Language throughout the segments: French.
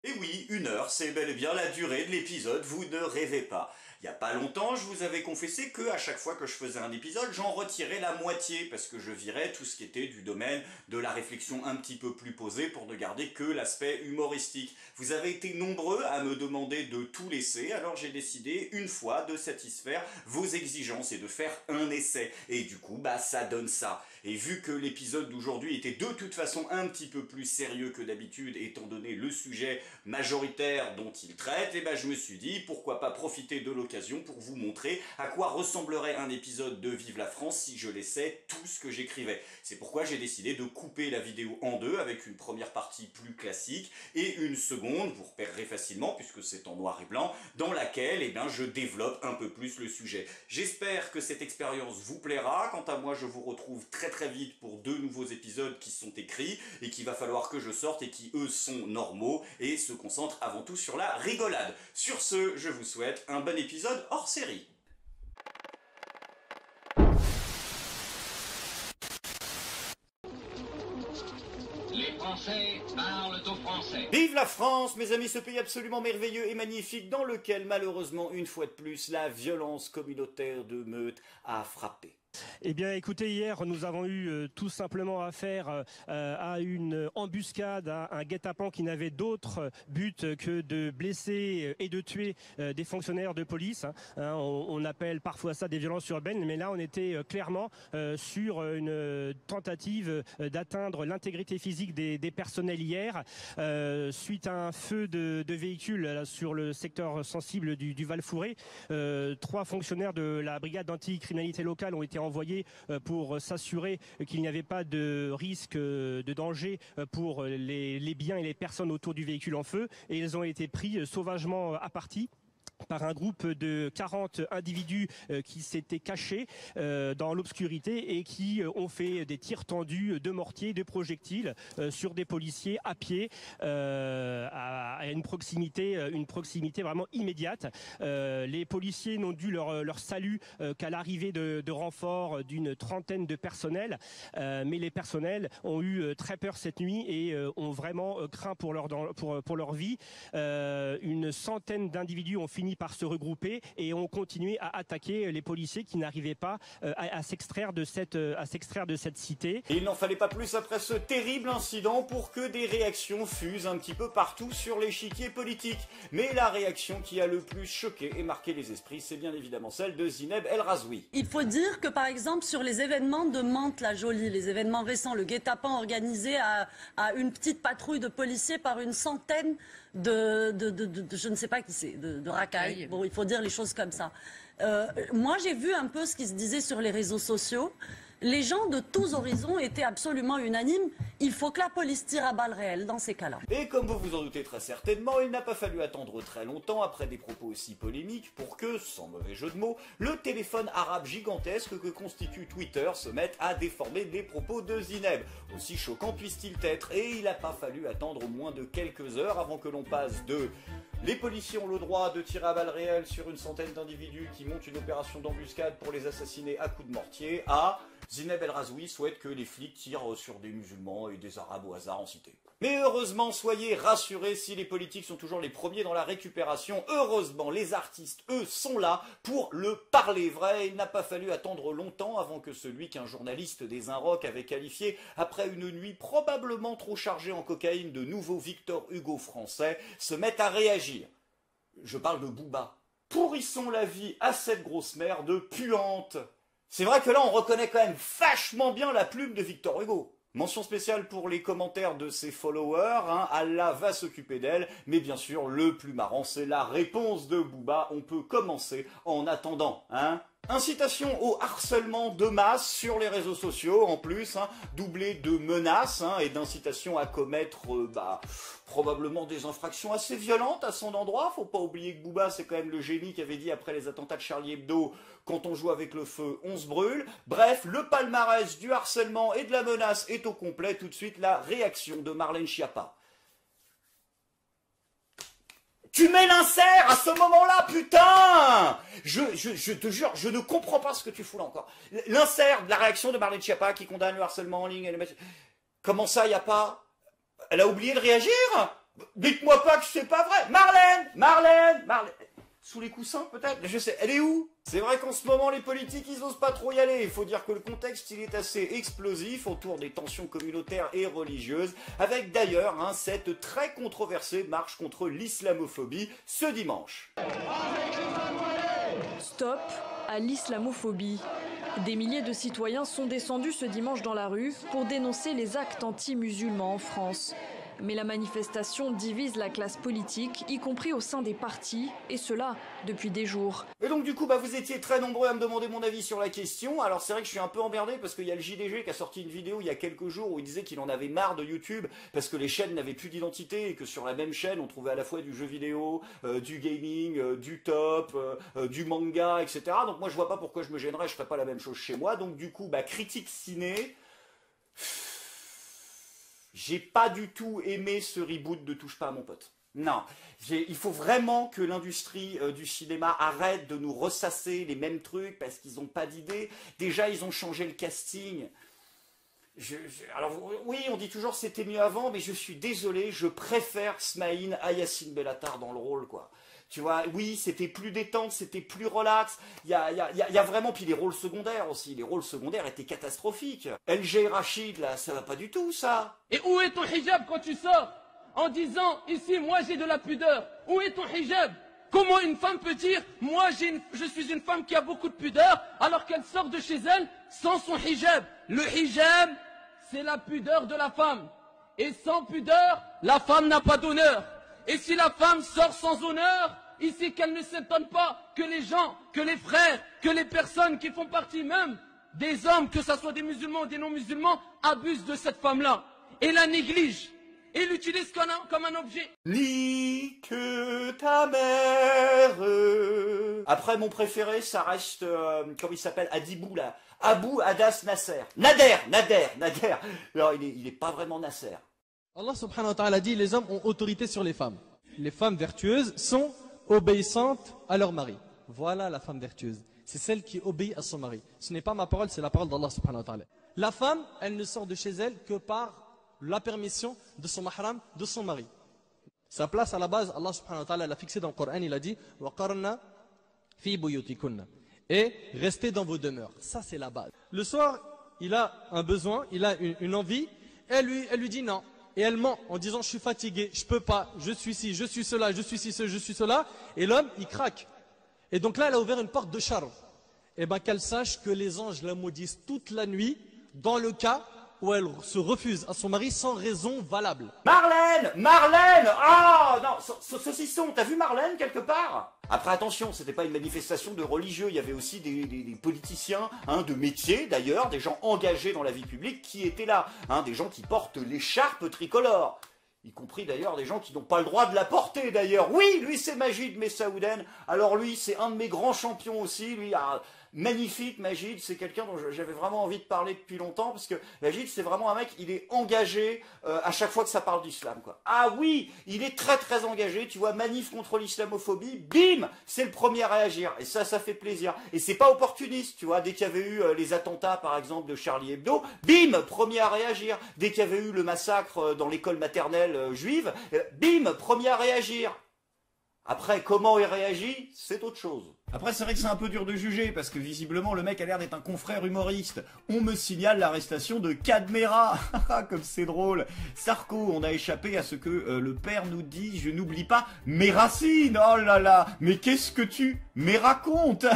Et oui, 1 heure, c'est bel et bien la durée de l'épisode, vous ne rêvez pas. Il n'y a pas longtemps, je vous avais confessé que à chaque fois que je faisais un épisode, j'en retirais la moitié, parce que je virais tout ce qui était du domaine de la réflexion un petit peu plus posée pour ne garder que l'aspect humoristique. Vous avez été nombreux à me demander de tout laisser, alors j'ai décidé une fois de satisfaire vos exigences et de faire un essai. Et du coup, ça donne ça. Et vu que l'épisode d'aujourd'hui était de toute façon un petit peu plus sérieux que d'habitude, étant donné le sujet majoritaire dont il traite, et je me suis dit pourquoi pas profiter de l'occasion pour vous montrer à quoi ressemblerait un épisode de Vive la France si je laissais tout ce que j'écrivais. C'est pourquoi j'ai décidé de couper la vidéo en deux avec une première partie plus classique et une seconde, vous repérerez facilement puisque c'est en noir et blanc, dans laquelle je développe un peu plus le sujet. J'espère que cette expérience vous plaira. Quant à moi, je vous retrouve très vite pour 2 nouveaux épisodes qui sont écrits et qu'il va falloir que je sorte et qui eux sont normaux et se concentrent avant tout sur la rigolade. Sur ce, je vous souhaite un bon épisode hors série. Les Français parlent aux Français. Vive la France, mes amis, ce pays absolument merveilleux et magnifique dans lequel malheureusement une fois de plus la violence communautaire de meute a frappé. Eh bien, écoutez, hier, nous avons eu tout simplement affaire à une embuscade, à un guet-apens qui n'avait d'autre but que de blesser et de tuer des fonctionnaires de police. On appelle parfois ça des violences urbaines, mais là, on était clairement sur une tentative d'atteindre l'intégrité physique des personnels hier, suite à un feu de véhicules là, sur le secteur sensible du Val-Fouré. 3 fonctionnaires de la brigade anticriminalité locale ont été envoyés pour s'assurer qu'il n'y avait pas de risque de danger pour les biens et les personnes autour du véhicule en feu, et ils ont été pris sauvagement à partie par un groupe de 40 individus qui s'étaient cachés dans l'obscurité et qui ont fait des tirs tendus de mortiers, de projectiles sur des policiers à pied à une proximité vraiment immédiate. Les policiers n'ont dû leur salut qu'à l'arrivée de renforts d'une 30aine de personnels, mais les personnels ont eu très peur cette nuit et ont vraiment craint pour leur vie. Une centaine d'individus ont fini par se regrouper et ont continué à attaquer les policiers qui n'arrivaient pas à s'extraire de cette cité. Et il n'en fallait pas plus après ce terrible incident pour que des réactions fusent un petit peu partout sur l'échiquier politique. Mais la réaction qui a le plus choqué et marqué les esprits, c'est bien évidemment celle de Zineb El Razoui. Il faut dire que par exemple sur les événements de Mantes-la-Jolie, les événements récents, le guet-apens organisé à une petite patrouille de policiers par une centaine de je ne sais pas qui c'est, de racailles. Bon, il faut dire les choses comme ça. Moi, j'ai vu un peu ce qui se disait sur les réseaux sociaux. Les gens de tous horizons étaient absolument unanimes. Il faut que la police tire à balles réelles dans ces cas-là. Et comme vous vous en doutez très certainement, il n'a pas fallu attendre très longtemps après des propos aussi polémiques pour que, sans mauvais jeu de mots, le téléphone arabe gigantesque que constitue Twitter se mette à déformer les propos de Zineb. Aussi choquant puisse-t-il être, et il n'a pas fallu attendre moins de quelques heures avant que l'on passe de les policiers ont le droit de tirer à balles réelles sur une centaine d'individus qui montent une opération d'embuscade pour les assassiner à coups de mortier à Zineb El Razoui souhaite que les flics tirent sur des musulmans et des arabes au hasard en cité. Mais heureusement, soyez rassurés, si les politiques sont toujours les premiers dans la récupération, heureusement, les artistes, eux, sont là pour le parler vrai. Il n'a pas fallu attendre longtemps avant que celui qu'un journaliste des Inrocks avait qualifié, après une nuit probablement trop chargée en cocaïne, de nouveau Victor Hugo français, se mette à réagir. Je parle de Booba. Pourrissons la vie à cette grosse merde puante. C'est vrai que là, on reconnaît quand même vachement bien la plume de Victor Hugo. Mention spéciale pour les commentaires de ses followers, Allah va s'occuper d'elle, mais bien sûr, le plus marrant, c'est la réponse de Booba. On peut commencer en attendant, Incitation au harcèlement de masse sur les réseaux sociaux, en plus, doublé de menaces et d'incitation à commettre probablement des infractions assez violentes à son endroit. Faut pas oublier que Booba, c'est quand même le génie qui avait dit après les attentats de Charlie Hebdo, quand on joue avec le feu, on se brûle. Bref, le palmarès du harcèlement et de la menace est au complet. Tout de suite, la réaction de Marlène Schiappa. Tu mets l'insert à ce moment-là, putain! Je te jure, je ne comprends pas ce que tu fous là encore. L'insert de la réaction de Marlène Schiappa qui condamne le harcèlement en ligne. Comment ça, y a pas... Elle a oublié de réagir? Dites-moi pas que c'est pas vrai. Marlène. Sous les coussins peut-être? Je sais, elle est où? C'est vrai qu'en ce moment les politiques ils osent pas trop y aller. Il faut dire que le contexte il est assez explosif autour des tensions communautaires et religieuses, avec d'ailleurs cette très controversée marche contre l'islamophobie ce dimanche. Stop à l'islamophobie. Des milliers de citoyens sont descendus ce dimanche dans la rue pour dénoncer les actes anti-musulmans en France. Mais la manifestation divise la classe politique, y compris au sein des partis, et cela depuis des jours. Et donc du coup, vous étiez très nombreux à me demander mon avis sur la question. Alors c'est vrai que je suis un peu emmerdé parce qu'il y a le JDG qui a sorti une vidéo il y a quelques jours où il disait qu'il en avait marre de YouTube parce que les chaînes n'avaient plus d'identité et que sur la même chaîne on trouvait à la fois du jeu vidéo, du gaming, du top, du manga, etc. Donc moi je vois pas pourquoi je me gênerais, je ferais pas la même chose chez moi. Donc du coup, critique ciné... J'ai pas du tout aimé ce reboot de Touche pas à mon pote. Non, il faut vraiment que l'industrie du cinéma arrête de nous ressasser les mêmes trucs parce qu'ils n'ont pas d'idée. Déjà, ils ont changé le casting. Alors oui, on dit toujours c'était mieux avant, mais je suis désolé, je préfère Smaïn à Yacine Bellatar dans le rôle, quoi. Tu vois, oui, c'était plus détente, c'était plus relax. Il y a vraiment, puis les rôles secondaires aussi. Les rôles secondaires étaient catastrophiques. LG Rachid, là, ça va pas du tout, ça. Et où est ton hijab quand tu sors en disant, ici, moi j'ai de la pudeur? Où est ton hijab? Comment une femme peut dire, moi je suis une femme qui a beaucoup de pudeur, alors qu'elle sort de chez elle sans son hijab? Le hijab, c'est la pudeur de la femme. Et sans pudeur, la femme n'a pas d'honneur. Et si la femme sort sans honneur, ici qu'elle ne s'étonne pas que les gens, que les frères, que les personnes qui font partie même des hommes, que ce soit des musulmans ou des non-musulmans, abusent de cette femme-là et la négligent et l'utilisent comme un objet. Ni que ta mère. Après, mon préféré, ça reste, comment il s'appelle, Adibou, là. Abou Hadas Nasser. Nader. Non, il est pas vraiment Nasser. Allah subhanahu wa ta'ala dit, les hommes ont autorité sur les femmes. Les femmes vertueuses sont obéissantes à leur mari. Voilà la femme vertueuse. C'est celle qui obéit à son mari. Ce n'est pas ma parole, c'est la parole d'Allah subhanahu wa ta'ala. La femme, elle ne sort de chez elle que par la permission de son mahram, de son mari. Sa place à la base, Allah subhanahu wa ta'ala l'a fixée dans le Coran, il a dit « Waqarna fi buyutikunna » et restez dans vos demeures. Ça, c'est la base. Le soir, il a un besoin, il a une envie, et elle lui dit non. Et elle ment en disant je suis fatigué, je peux pas, je suis ci, je suis cela, je suis ci, je suis cela. Et l'homme, il craque. Et donc là, elle a ouvert une porte de charme. Et bien qu'elle sache que les anges la maudissent toute la nuit dans le cas où elle se refuse à son mari sans raison valable. Marlène. Ah non, saucisson, t'as vu Marlène quelque part? Après attention, c'était pas une manifestation de religieux, il y avait aussi des politiciens, de métier d'ailleurs, des gens engagés dans la vie publique qui étaient là, des gens qui portent l'écharpe tricolore. Y compris d'ailleurs des gens qui n'ont pas le droit de la porter d'ailleurs. Oui, lui c'est Majid Messaouden, alors lui c'est un de mes grands champions aussi, lui magnifique Majid, c'est quelqu'un dont j'avais vraiment envie de parler depuis longtemps, parce que Majid c'est vraiment un mec, il est engagé à chaque fois que ça parle d'islam, quoi. Ah oui, il est très très engagé, tu vois, manif contre l'islamophobie, bim, c'est le premier à réagir, et ça fait plaisir. Et c'est pas opportuniste, tu vois, dès qu'il y avait eu les attentats par exemple de Charlie Hebdo, bim, premier à réagir. Dès qu'il y avait eu le massacre dans l'école maternelle juive, bim, premier à réagir. Après, comment il réagit, c'est autre chose. Après, c'est vrai que c'est un peu dur de juger, parce que visiblement, le mec a l'air d'être un confrère humoriste. On me signale l'arrestation de Cadmera. Comme c'est drôle. Sarko, on a échappé à ce que le père nous dit, je n'oublie pas mes racines. Oh là là, mais qu'est-ce que tu me racontes?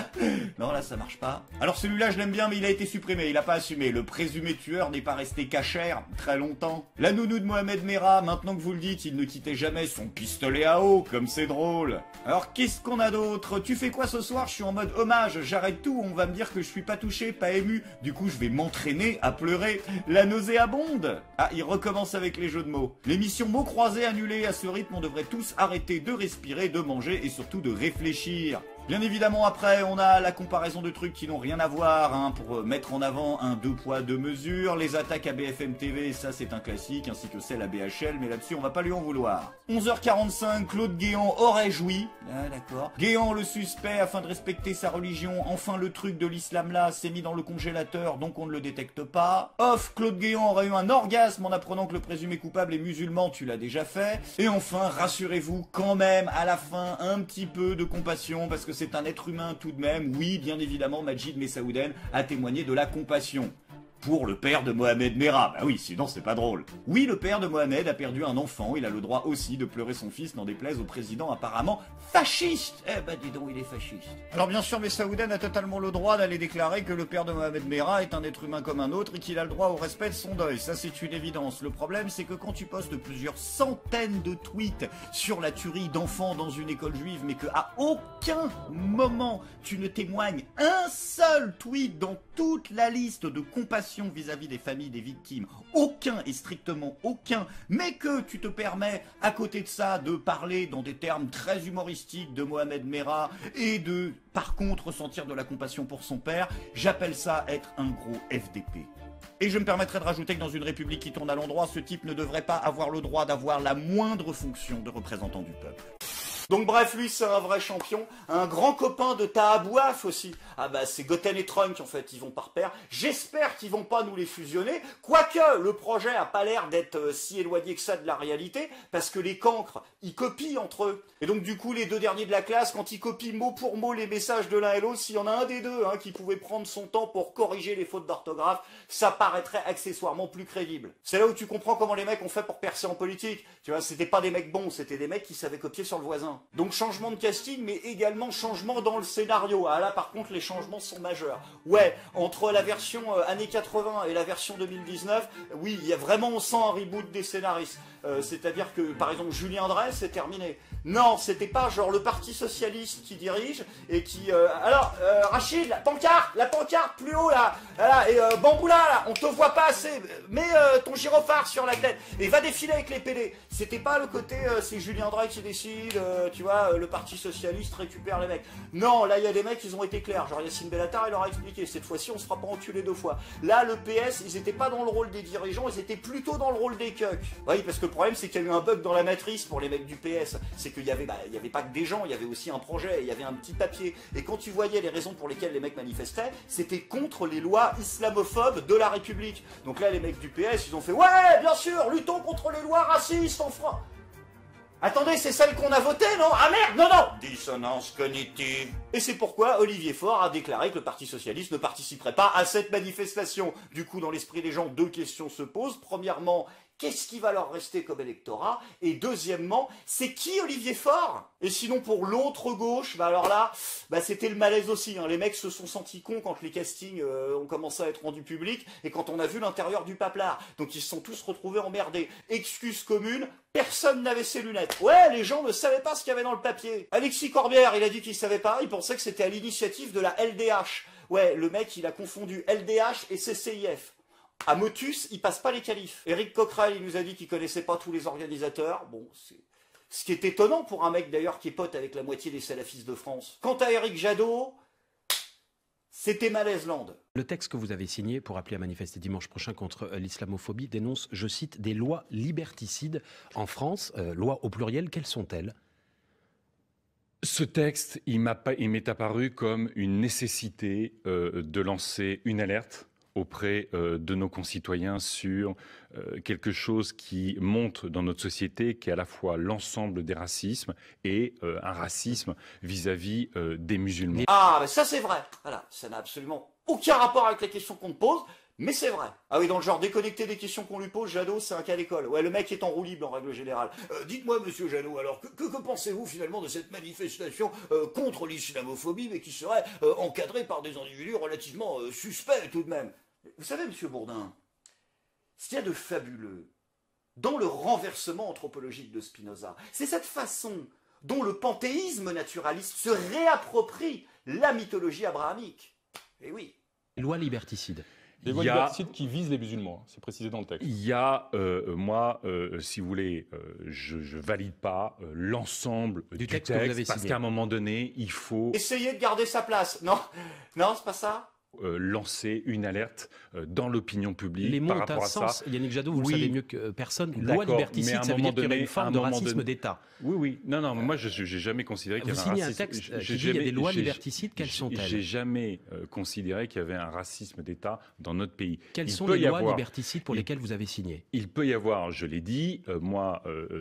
Non, là, ça marche pas. Alors celui-là, je l'aime bien, mais il a été supprimé, il a pas assumé. Le présumé tueur n'est pas resté cachère très longtemps. La nounou de Mohamed Merah, maintenant que vous le dites, il ne quittait jamais son pistolet à eau, comme c'est drôle. Alors, qu'est-ce qu'on a d'autre? Tu fais quoi ce soir? Je suis en mode hommage, j'arrête tout, on va me dire que je suis pas touché, pas ému. Du coup, je vais m'entraîner à pleurer. La nauséabonde. Ah, il recommence avec les jeux de mots. L'émission mots croisés annulée. À ce rythme, on devrait tous arrêter de respirer, de manger et surtout de réfléchir. Bien évidemment, après, on a la comparaison de trucs qui n'ont rien à voir, hein, pour mettre en avant un 2 poids 2 mesures, les attaques à BFM TV, ça c'est un classique, ainsi que celle à BHL, mais là-dessus on va pas lui en vouloir. 11h45, Claude Guéant aurait joui, ah d'accord. Guéant, le suspect, afin de respecter sa religion, enfin le truc de l'islam là, s'est mis dans le congélateur, donc on ne le détecte pas. Off, Claude Guéant aurait eu un orgasme en apprenant que le présumé coupable est musulman, tu l'as déjà fait. Et enfin, rassurez-vous, quand même, à la fin, un petit peu de compassion, parce que c'est un être humain tout de même. Oui, bien évidemment, Majid Messaouden a témoigné de la compassion. Pour le père de Mohamed Merah. Bah oui, sinon c'est pas drôle. Oui, le père de Mohamed a perdu un enfant, il a le droit aussi de pleurer son fils, n'en déplaise au président apparemment fasciste. Eh bah dis donc, il est fasciste. Alors bien sûr, Messaouden a totalement le droit d'aller déclarer que le père de Mohamed Merah est un être humain comme un autre et qu'il a le droit au respect de son deuil. Ça c'est une évidence. Le problème c'est que quand tu postes plusieurs centaines de tweets sur la tuerie d'enfants dans une école juive, mais qu'à aucun moment tu ne témoignes un seul tweet dans toute la liste de compassion vis-à-vis des familles des victimes, aucun et strictement aucun, mais que tu te permets à côté de ça de parler dans des termes très humoristiques de Mohamed Merah et de par contre ressentir de la compassion pour son père, j'appelle ça être un gros FDP. Et je me permettrai de rajouter que dans une république qui tourne à l'endroit, ce type ne devrait pas avoir le droit d'avoir la moindre fonction de représentant du peuple. Donc bref, lui c'est un vrai champion, un grand copain de Taha Bouaf aussi. Ah bah c'est Goten et Trunk en fait, ils vont par pair. J'espère qu'ils vont pas nous les fusionner, quoique le projet a pas l'air d'être si éloigné que ça de la réalité, parce que les cancres, ils copient entre eux. Et donc du coup les deux derniers de la classe, quand ils copient mot pour mot les messages de l'un et l'autre, s'il y en a un des deux qui pouvait prendre son temps pour corriger les fautes d'orthographe, ça paraîtrait accessoirement plus crédible. C'est là où tu comprends comment les mecs ont fait pour percer en politique. Tu vois, c'était pas des mecs bons, c'était des mecs qui savaient copier sur le voisin. Donc changement de casting, mais également changement dans le scénario. Ah là, par contre, les changements sont majeurs. Ouais, entre la version années 80 et la version 2019, oui, il y a vraiment, on sent un reboot des scénaristes. C'est-à-dire que, par exemple, Julien Drey, c'est terminé. Non, c'était pas genre le Parti Socialiste qui dirige et qui... Alors, Rachid, la pancarte plus haut là, voilà, et Bamboula là, on te voit pas assez, mets ton gyrophare sur la tête et va défiler avec les PD. C'était pas le côté, c'est Julien Drey qui décide, tu vois, le Parti Socialiste récupère les mecs. Non, là il y a des mecs, ils ont été clairs, genre Yassine Bellatar, il leur a expliqué, cette fois-ci on se fera pas enculer deux fois. Là, le PS, ils étaient pas dans le rôle des dirigeants, ils étaient plutôt dans le rôle des cucks. Oui, parce que le problème c'est qu'il y a eu un bug dans la matrice pour les mecs du PS, c'est qu'il y avait, il y avait pas que des gens, il y avait aussi un projet, il y avait un petit papier, et quand tu voyais les raisons pour lesquelles les mecs manifestaient, c'était contre les lois islamophobes de la République. Donc là, les mecs du PS, ils ont fait « Ouais, bien sûr, luttons contre les lois racistes en France !» Attendez, c'est celle qu'on a votée, non? Ah merde, non! Dissonance cognitive. Et c'est pourquoi Olivier Faure a déclaré que le Parti Socialiste ne participerait pas à cette manifestation. Du coup, dans l'esprit des gens, deux questions se posent. Premièrement, qu'est-ce qui va leur rester comme électorat? Et deuxièmement, c'est qui Olivier Faure? Et sinon, pour l'autre gauche, bah alors là, bah c'était le malaise aussi. Les mecs se sont sentis cons quand les castings ont commencé à être rendus publics et quand on a vu l'intérieur du paplard. Donc ils se sont tous retrouvés emmerdés. Excuse commune, personne n'avait ses lunettes. Ouais, les gens ne savaient pas ce qu'il y avait dans le papier. Alexis Corbière, il a dit qu'il savait pas, il pensait que c'était à l'initiative de la LDH. Ouais, le mec, il a confondu LDH et CCIF. À Motus, il passe pas les qualifs. Éric Coquerel, il nous a dit qu'il connaissait pas tous les organisateurs. Bon, c'est... Ce qui est étonnant pour un mec d'ailleurs qui est pote avec la moitié des salafistes de France. Quant à Éric Jadot, c'était Malaise-Land. Le texte que vous avez signé pour appeler à manifester dimanche prochain contre l'islamophobie dénonce, je cite, des lois liberticides en France. Lois au pluriel, quelles sont-elles ? Ce texte, il m'est apparu comme une nécessité de lancer une alerte auprès de nos concitoyens sur quelque chose qui monte dans notre société, qui est à la fois l'ensemble des racismes et un racisme vis-à-vis des musulmans. Ah, mais ça c'est vrai. Voilà, ça n'a absolument aucun rapport avec la question qu'on te pose, mais c'est vrai. Ah oui, dans le genre déconnecté des questions qu'on lui pose, Jadot, c'est un cas d'école. Ouais, le mec est en roue libre en règle générale. Dites-moi, monsieur Jadot, alors, que pensez-vous finalement de cette manifestation contre l'islamophobie, mais qui serait encadrée par des individus relativement suspects tout de même? Vous savez, monsieur Bourdin, ce qu'il y a de fabuleux dans le renversement anthropologique de Spinoza, c'est cette façon dont le panthéisme naturaliste se réapproprie la mythologie abrahamique. Et oui. Loi liberticide. Des lois liberticides qui visent les musulmans, c'est précisé dans le texte. Il y a, si vous voulez, je ne valide pas l'ensemble du texte parce qu'à un moment donné, il faut... Essayer de garder sa place. Non, c'est pas ça. Lancer une alerte dans l'opinion publique. Les mots ont un sens. Yannick Jadot, vous le savez mieux que personne. Loi liberticide, ça veut dire qu'il y aurait une forme de racisme d'État. Oui. Non, moi, je n'ai jamais considéré qu'il y avait un racisme. Vous signez un texte qui dit qu'il y a des lois liberticides, quelles sont-elles? J'ai jamais considéré qu'il y avait un racisme d'État dans notre pays. Quelles sont les lois liberticides pour lesquelles vous avez signé? Il peut y avoir, je l'ai dit,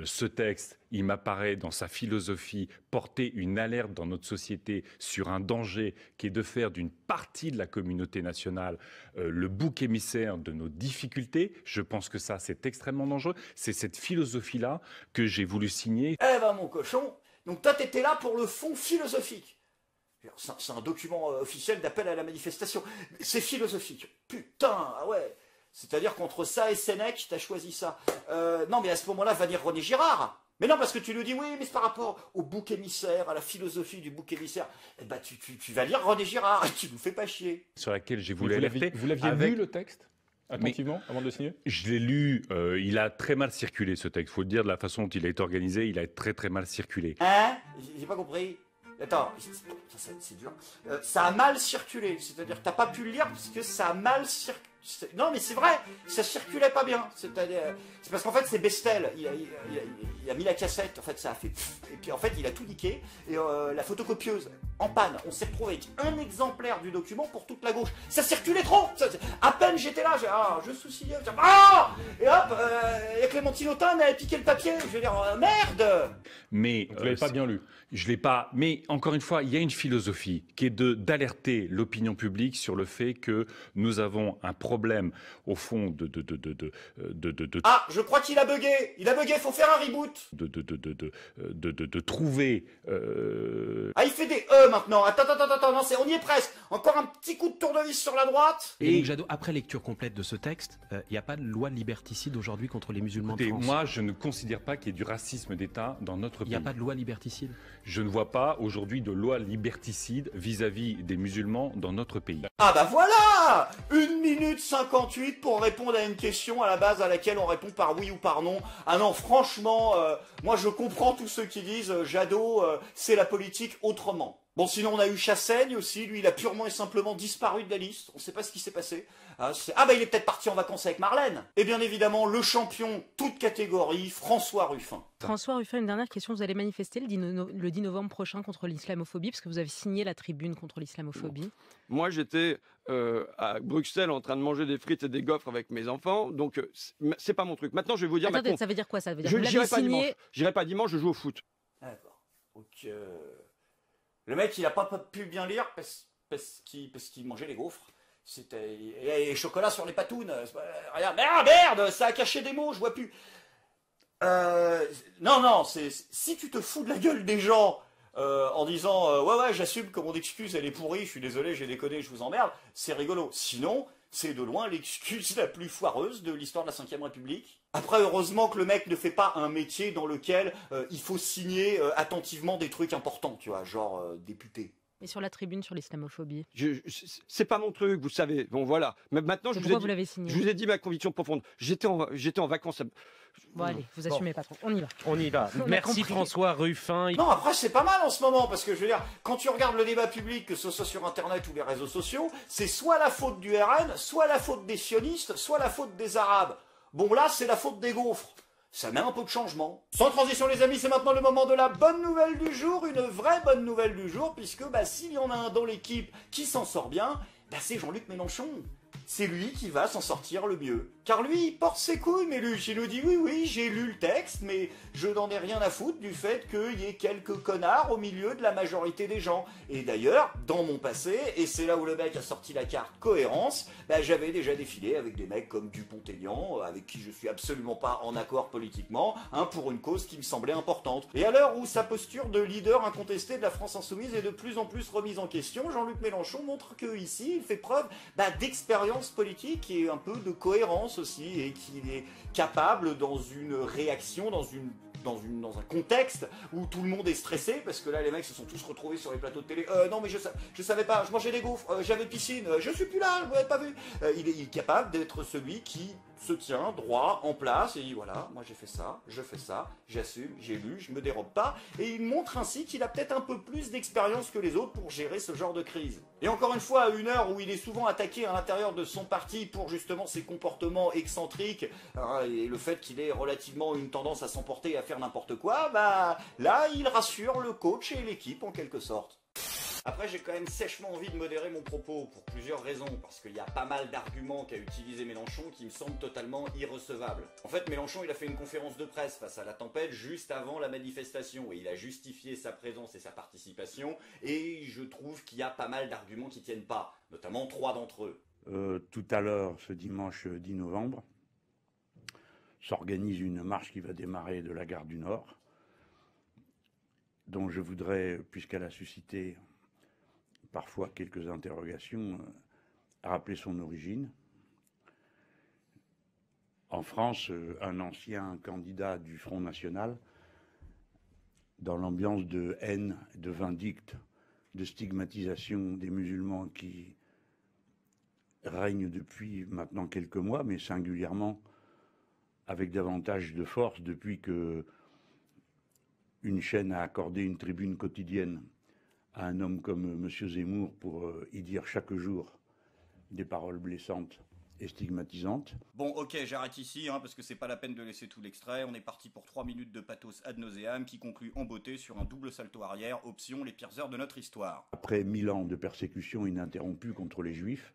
ce texte, il m'apparaît dans sa philosophie porter une alerte dans notre société sur un danger qui est de faire d'une partie de la communauté nationale le bouc émissaire de nos difficultés. Je pense que ça, c'est extrêmement dangereux. C'est cette philosophie-là que j'ai voulu signer. Eh ben mon cochon, donc toi t'étais là pour le fond philosophique. C'est un document officiel d'appel à la manifestation. C'est philosophique. Putain, ah ouais. C'est-à-dire qu'entre ça et Sénèque, t'as choisi ça. Non mais à ce moment-là, va dire René Girard. Mais non, parce que tu nous dis, oui, mais c'est par rapport au bouc émissaire, à la philosophie du bouc émissaire. Eh ben, tu vas lire René Girard et tu nous fais pas chier. Sur laquelle j'ai voulu alerter. Vous l'aviez lu, le texte, attentivement, avant de le signer? Je l'ai lu, il a très mal circulé, ce texte. Il faut le dire, de la façon dont il a été organisé, il a très très mal circulé. Hein? J'ai pas compris. Attends, c'est dur. Ça a mal circulé, c'est-à-dire que t'as pas pu le lire parce que ça a mal circulé. Non mais c'est vrai, ça circulait pas bien. C'est parce qu'en fait c'est Bestel, il a mis la cassette, en fait ça a fait et puis en fait il a tout niqué et la photocopieuse en panne. On s'est retrouvé avec un exemplaire du document pour toute la gauche. Ça circulait trop. À peine j'étais là, je souciais, et hop, et Clémentine Autain m'avait piqué le papier. Je veux dire merde. Mais vous l'avez pas bien lu. Je l'ai pas. Mais encore une fois, il y a une philosophie qui est d'alerter l'opinion publique sur le fait que nous avons un problème au fond Ah, je crois qu'il a bugué. Il a bugué. Faut faire un reboot. De trouver. Ah, il fait des maintenant. Attends, non, on y est presque. Encore un petit coup de tournevis sur la droite. Et Jadot, après lecture complète de ce texte, il n'y a pas de loi liberticide aujourd'hui contre les musulmans de France. Moi, je ne considère pas qu'il y ait du racisme d'État dans notre pays. Il n'y a pas de loi liberticide? Je ne vois pas aujourd'hui de loi liberticide vis-à-vis des musulmans dans notre pays. Ah bah voilà, 1 minute 58 pour répondre à une question à la base à laquelle on répond par oui ou par non. Ah non, franchement, moi je comprends tous ceux qui disent Jadot, c'est la politique autrement. Bon, sinon on a eu Chassaigne aussi, lui il a purement et simplement disparu de la liste, on ne sait pas ce qui s'est passé. Ah bah il est peut-être parti en vacances avec Marlène. Et bien évidemment, le champion, toute catégorie, François Ruffin. François Ruffin, une dernière question, vous allez manifester le 10 novembre prochain contre l'islamophobie, parce que vous avez signé la tribune contre l'islamophobie. Moi j'étais à Bruxelles en train de manger des frites et des gaufres avec mes enfants, donc c'est pas mon truc. Maintenant je vais vous dire... Attendez, ça veut dire quoi? Ça veut dire je n'irai pas dimanche, je joue au foot. D'accord. Donc... Le mec, il a pas pu bien lire parce qu'il mangeait les gaufres. C'était les chocolats sur les patounes. Regarde, merde, ça a caché des mots, je vois plus. Non, si tu te fous de la gueule des gens en disant ouais, j'assume que mon excuse elle est pourrie, je suis désolé, j'ai déconné, je vous emmerde, c'est rigolo. Sinon, c'est de loin l'excuse la plus foireuse de l'histoire de la Ve République. Après, heureusement que le mec ne fait pas un métier dans lequel il faut signer attentivement des trucs importants, tu vois, genre député. Et sur la tribune sur l'islamophobie? C'est pas mon truc, vous savez. Bon, voilà. Mais maintenant, je vous ai dit ma conviction profonde. J'étais en vacances. Bon, allez, vous assumez pas trop. On y va. On y va. Merci François Ruffin. Non, après, c'est pas mal en ce moment, parce que je veux dire, quand tu regardes le débat public, que ce soit sur Internet ou les réseaux sociaux, c'est soit la faute du RN, soit la faute des sionistes, soit la faute des Arabes. Bon, là, c'est la faute des gaufres. Ça met un peu de changement. Sans transition les amis, c'est maintenant le moment de la bonne nouvelle du jour, une vraie bonne nouvelle du jour, puisque s'il y en a un dans l'équipe qui s'en sort bien, c'est Jean-Luc Mélenchon. C'est lui qui va s'en sortir le mieux. Car lui, il porte ses couilles, mais lui, il nous dit oui, j'ai lu le texte, mais je n'en ai rien à foutre du fait qu'il y ait quelques connards au milieu de la majorité des gens. Et d'ailleurs, dans mon passé, et c'est là où le mec a sorti la carte cohérence, j'avais déjà défilé avec des mecs comme Dupont-Aignan, avec qui je suis absolument pas en accord politiquement, pour une cause qui me semblait importante. Et à l'heure où sa posture de leader incontesté de la France Insoumise est de plus en plus remise en question, Jean-Luc Mélenchon montre que ici, il fait preuve d'expérience expérience politique et un peu de cohérence aussi, et qu'il est capable dans une réaction, dans un contexte où tout le monde est stressé, parce que là les mecs se sont tous retrouvés sur les plateaux de télé. Non mais je savais pas, je mangeais des gaufres, j'avais piscine, je suis plus là, vous m'avez pas vu. Il est capable d'être celui qui se tient droit, en place, et dit voilà, moi j'ai fait ça, je fais ça, j'assume, j'ai lu, je me dérobe pas, et il montre ainsi qu'il a peut-être un peu plus d'expérience que les autres pour gérer ce genre de crise. Et encore une fois, à une heure où il est souvent attaqué à l'intérieur de son parti pour justement ses comportements excentriques, hein, et le fait qu'il ait relativement une tendance à s'emporter et à faire n'importe quoi, bah là il rassure le coach et l'équipe en quelque sorte. Après, j'ai quand même sèchement envie de modérer mon propos pour plusieurs raisons, parce qu'il y a pas mal d'arguments qu'a utilisé Mélenchon qui me semblent totalement irrecevables. En fait, Mélenchon, il a fait une conférence de presse face à la tempête juste avant la manifestation, et il a justifié sa présence et sa participation, et je trouve qu'il y a pas mal d'arguments qui tiennent pas, notamment 3 d'entre eux. Tout à l'heure, ce dimanche 10 novembre, s'organise une marche qui va démarrer de la gare du Nord, dont je voudrais, puisqu'elle a suscité parfois quelques interrogations, rappeler son origine. En France, un ancien candidat du Front National, dans l'ambiance de haine, de vindicte, de stigmatisation des musulmans qui règne depuis maintenant quelques mois, mais singulièrement avec davantage de force depuis que une chaîne a accordé une tribune quotidienne à un homme comme M. Zemmour pour y dire chaque jour des paroles blessantes et stigmatisantes. Bon, ok, j'arrête ici, parce que c'est pas la peine de laisser tout l'extrait. On est parti pour 3 minutes de pathos ad nauseam qui conclut en beauté sur un double salto arrière, option les pires heures de notre histoire. Après 1000 ans de persécution ininterrompue contre les Juifs,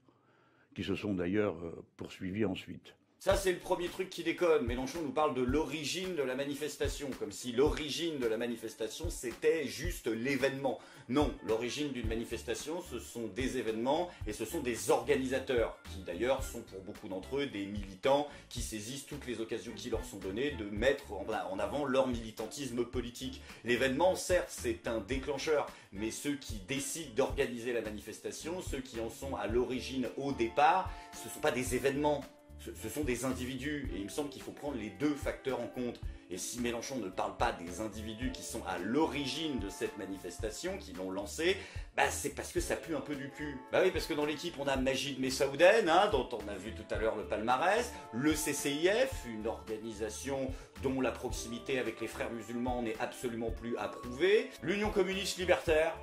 qui se sont d'ailleurs poursuivis ensuite. Ça, c'est le premier truc qui déconne. Mélenchon nous parle de l'origine de la manifestation, comme si l'origine de la manifestation, c'était juste l'événement. Non, l'origine d'une manifestation, ce sont des événements et ce sont des organisateurs, qui d'ailleurs sont pour beaucoup d'entre eux des militants qui saisissent toutes les occasions qui leur sont données de mettre en avant leur militantisme politique. L'événement, certes, c'est un déclencheur, mais ceux qui décident d'organiser la manifestation, ceux qui en sont à l'origine au départ, ce ne sont pas des événements. Ce sont des individus, et il me semble qu'il faut prendre les deux facteurs en compte. Et si Mélenchon ne parle pas des individus qui sont à l'origine de cette manifestation, qui l'ont lancée, bah c'est parce que ça pue un peu du cul. Bah oui, parce que dans l'équipe, on a Majid Messaouden, dont on a vu tout à l'heure le palmarès, le CCIF, une organisation dont la proximité avec les frères musulmans n'est absolument plus approuvée, l'Union communiste libertaire.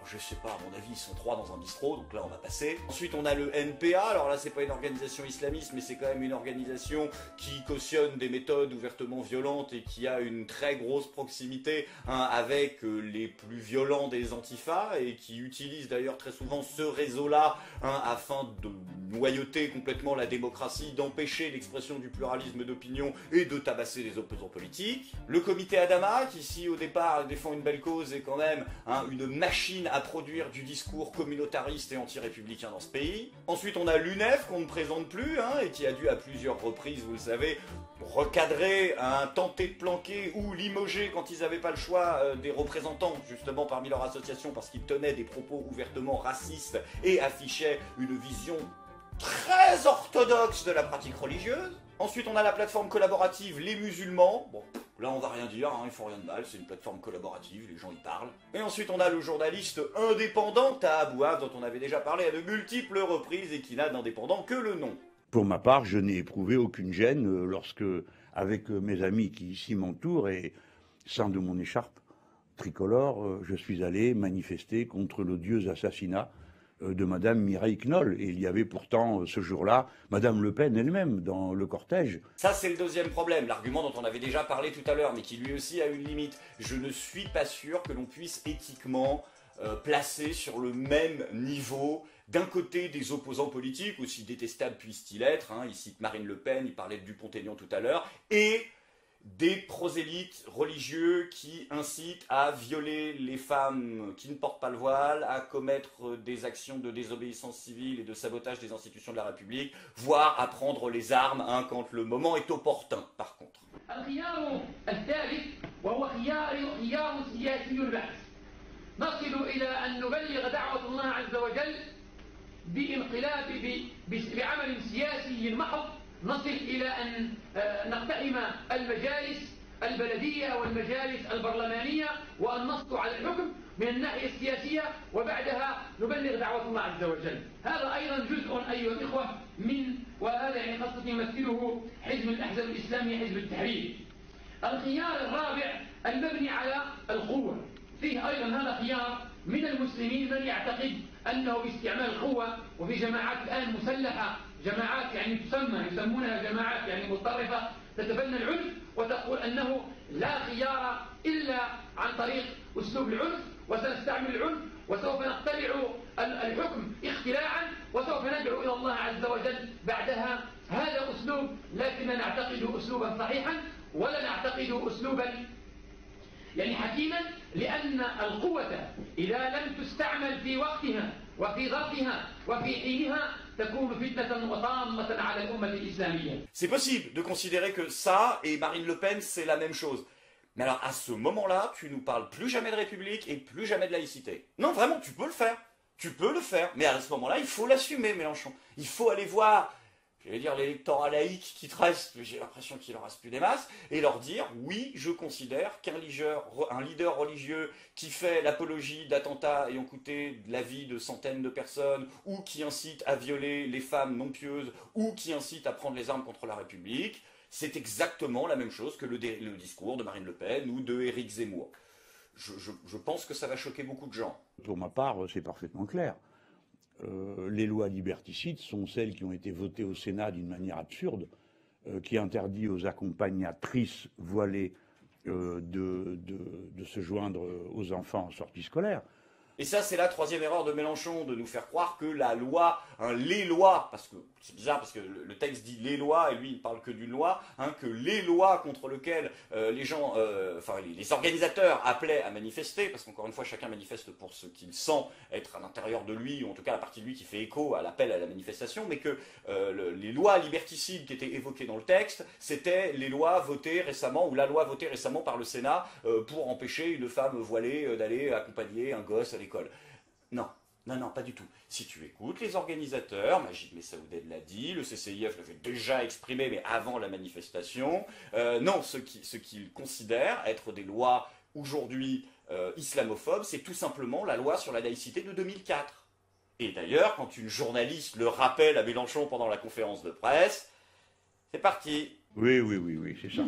Je sais pas, à mon avis, ils sont 3 dans un bistrot, donc là on va passer. Ensuite on a le NPA, alors là c'est pas une organisation islamiste, mais c'est quand même une organisation qui cautionne des méthodes ouvertement violentes et qui a une très grosse proximité avec les plus violents des antifas, et qui utilise d'ailleurs très souvent ce réseau-là afin de noyauter complètement la démocratie, d'empêcher l'expression du pluralisme d'opinion et de tabasser les opposants politiques. Le comité Adama, qui ici au départ défend une belle cause, et quand même une machine à produire du discours communautariste et anti-républicain dans ce pays. Ensuite, on a l'UNEF, qu'on ne présente plus, et qui a dû à plusieurs reprises, vous le savez, recadrer, tenter de planquer ou limoger, quand ils n'avaient pas le choix, des représentants, justement, parmi leur association, parce qu'ils tenaient des propos ouvertement racistes et affichaient une vision très orthodoxe de la pratique religieuse. Ensuite, on a la plateforme collaborative Les Musulmans. Bon, là, on va rien dire, ils font rien de mal, c'est une plateforme collaborative, les gens y parlent. Et ensuite, on a le journaliste indépendant Taha Bouaf, dont on avait déjà parlé à de multiples reprises et qui n'a d'indépendant que le nom. Pour ma part, je n'ai éprouvé aucune gêne lorsque, avec mes amis qui ici m'entourent et sein de mon écharpe tricolore, je suis allé manifester contre l'odieux assassinat de Madame Mireille Knoll. Et il y avait pourtant ce jour-là Madame Le Pen elle-même dans le cortège. Ça, c'est le deuxième problème, l'argument dont on avait déjà parlé tout à l'heure, mais qui lui aussi a une limite. Je ne suis pas sûr que l'on puisse éthiquement placer sur le même niveau d'un côté des opposants politiques, aussi détestables puissent-ils être, il cite Marine Le Pen, il parlait de Dupont-Aignan tout à l'heure, et des prosélytes religieux qui incitent à violer les femmes qui ne portent pas le voile, à commettre des actions de désobéissance civile et de sabotage des institutions de la République, voire à prendre les armes quand le moment est opportun, par contre. بعمل سياسي محض نصل إلى أن نقتحم المجالس البلدية والمجالس البرلمانية وأن نسطو على الحكم من الناحية السياسية وبعدها نبلغ دعوة الله عز وجل. هذا أيضا جزء أيها الإخوة وهذا يعني خاصة يمثله حزب الأحزاب الإسلامي حزب التحرير. الخيار الرابع المبني على القوة، فيه أيضا هذا خيار من المسلمين من يعتقد أنه باستعمال القوة، وفي جماعات الآن مسلحة، جماعات يعني يسمونها جماعات يعني متطرفة تتبنى العنف وتقول أنه لا خيار إلا عن طريق أسلوب العنف، وسنستعمل العنف وسوف نقتلع الحكم اختلاعا وسوف ندعو إلى الله عز وجل بعدها. هذا أسلوب لكننا نعتقد أسلوبا صحيحا ولا نعتقد أسلوبا يعني حكيما، لأن القوة إذا لم تستعمل في وقتها وفي ظرفها وفي حينها تكون فتنة وطامة على الأمة الإسلامية. C'est possible de considérer que ça et Marine Le Pen c'est la même chose. Mais alors à ce moment-là, tu nous parles plus jamais de République et plus jamais de laïcité. Non, vraiment, tu peux le faire. Tu peux le faire. Mais à ce moment-là, il faut l'assumer, Mélenchon. Il faut aller voir, j'allais dire, l'électorat laïque qui te reste, j'ai l'impression qu'il en reste plus des masses, et leur dire, oui, je considère qu'un leader religieux qui fait l'apologie d'attentats ayant coûté la vie de centaines de personnes, ou qui incite à violer les femmes non pieuses, ou qui incite à prendre les armes contre la République, c'est exactement la même chose que le discours de Marine Le Pen ou de Éric Zemmour. Je pense que ça va choquer beaucoup de gens. Pour ma part, c'est parfaitement clair. Les lois liberticides sont celles qui ont été votées au Sénat d'une manière absurde, qui interdit aux accompagnatrices voilées de se joindre aux enfants en sortie scolaire. Et ça, c'est la troisième erreur de Mélenchon, de nous faire croire que la loi, les lois, parce que c'est bizarre, parce que le texte dit les lois, et lui, il ne parle que d'une loi, que les lois contre lesquelles les gens, les organisateurs appelaient à manifester, parce qu'encore une fois, chacun manifeste pour ce qu'il sent être à l'intérieur de lui, ou en tout cas la partie de lui qui fait écho à l'appel à la manifestation, mais que les lois liberticides qui étaient évoquées dans le texte, c'était les lois votées récemment, ou la loi votée récemment par le Sénat pour empêcher une femme voilée d'aller accompagner un gosse à l'école. Non, non, non, pas du tout. Si tu écoutes les organisateurs, Majid Messaouded l'a dit, le CCIF l'avait déjà exprimé, mais avant la manifestation, non, ce qu'ils considèrent être des lois aujourd'hui islamophobes, c'est tout simplement la loi sur la laïcité de 2004. Et d'ailleurs, quand une journaliste le rappelle à Mélenchon pendant la conférence de presse, c'est parti. Oui, c'est ça.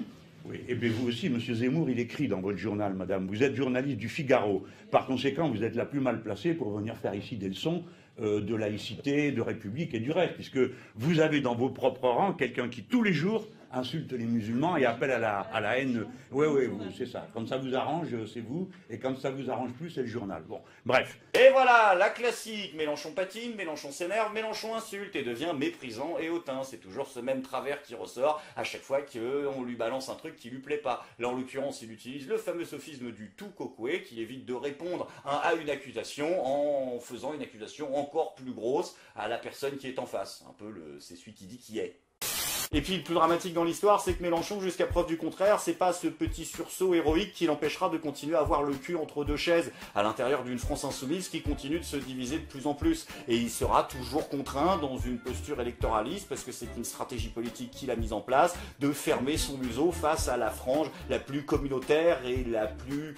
Oui. Et bien vous aussi, M. Zemmour, il écrit dans votre journal, madame. Vous êtes journaliste du Figaro. Par conséquent, vous êtes la plus mal placée pour venir faire ici des leçons de laïcité, de république et du reste, puisque vous avez dans vos propres rangs quelqu'un qui, tous les jours, insulte les musulmans et appelle à la haine. Oui, c'est ça. Comme ça vous arrange, c'est vous. Et comme ça vous arrange plus, c'est le journal. Bon, bref. Et voilà, la classique. Mélenchon patine, Mélenchon s'énerve, Mélenchon insulte et devient méprisant et hautain. C'est toujours ce même travers qui ressort à chaque fois qu'on lui balance un truc qui lui plaît pas. Là, en l'occurrence, il utilise le fameux sophisme du tout cocoué qui évite de répondre à une accusation en faisant une accusation encore plus grosse à la personne qui est en face. Un peu c'est celui qui dit qui est. Et puis le plus dramatique dans l'histoire, c'est que Mélenchon, jusqu'à preuve du contraire, c'est pas ce petit sursaut héroïque qui l'empêchera de continuer à avoir le cul entre deux chaises à l'intérieur d'une France insoumise qui continue de se diviser de plus en plus. Et il sera toujours contraint dans une posture électoraliste, parce que c'est une stratégie politique qu'il a mise en place, de fermer son museau face à la frange la plus communautaire et la plus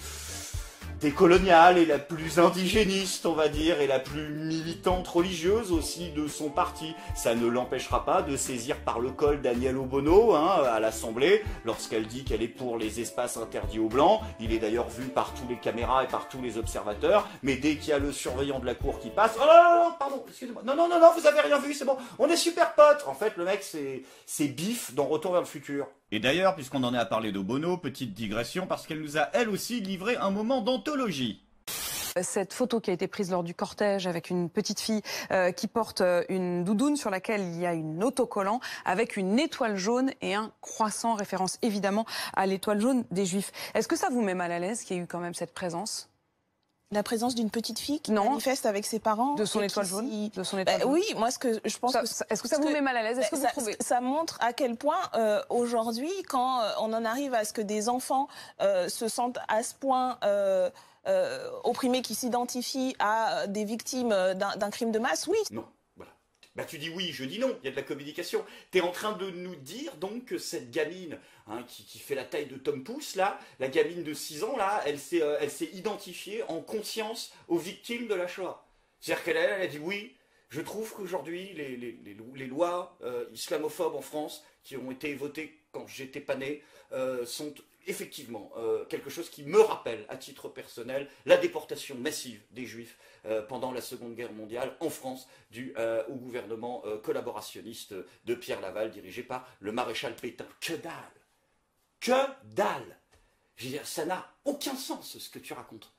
décoloniale et la plus indigéniste, on va dire, et la plus militante religieuse aussi de son parti. Ça ne l'empêchera pas de saisir par le col Danielle Obono à l'Assemblée lorsqu'elle dit qu'elle est pour les espaces interdits aux Blancs. Il est d'ailleurs vu par tous les caméras et par tous les observateurs, mais dès qu'il y a le surveillant de la cour qui passe, « Oh non, pardon, excusez-moi, non, vous avez rien vu, c'est bon, on est super potes !» En fait, le mec, c'est Biff dans Retour vers le futur. Et d'ailleurs, puisqu'on en est à parler d'Obono, petite digression, parce qu'elle nous a elle aussi livré un moment d'anthologie. Cette photo qui a été prise lors du cortège avec une petite fille qui porte une doudoune sur laquelle il y a une autocollant avec une étoile jaune et un croissant, référence évidemment à l'étoile jaune des Juifs. Est-ce que ça vous met mal à l'aise qu'il y ait eu quand même cette présence ? La présence d'une petite fille qui manifeste avec ses parents. De son étoile jaune. De son étoile jaune. Oui, moi ce que je pense que... Est-ce que ça vous met mal à l'aise? Est-ce que vous trouvez... Ça montre à quel point aujourd'hui, quand on en arrive à ce que des enfants se sentent à ce point opprimés, qui s'identifient à des victimes d'un crime de masse, oui. Non. Bah tu dis oui, je dis non, il y a de la communication. Tu es en train de nous dire donc que cette gamine qui fait la taille de Tom Pouce, là, la gamine de 6 ans, là, elle s'est identifiée en conscience aux victimes de la Shoah. C'est-à-dire qu'elle a dit oui, je trouve qu'aujourd'hui, les lois islamophobes en France, qui ont été votées quand j'étais pas né, sont effectivement quelque chose qui me rappelle, à titre personnel, la déportation massive des Juifs pendant la Seconde Guerre mondiale en France, due au gouvernement collaborationniste de Pierre Laval, dirigé par le maréchal Pétain. Que dalle! Que dalle! Je veux dire, ça n'a aucun sens ce que tu racontes.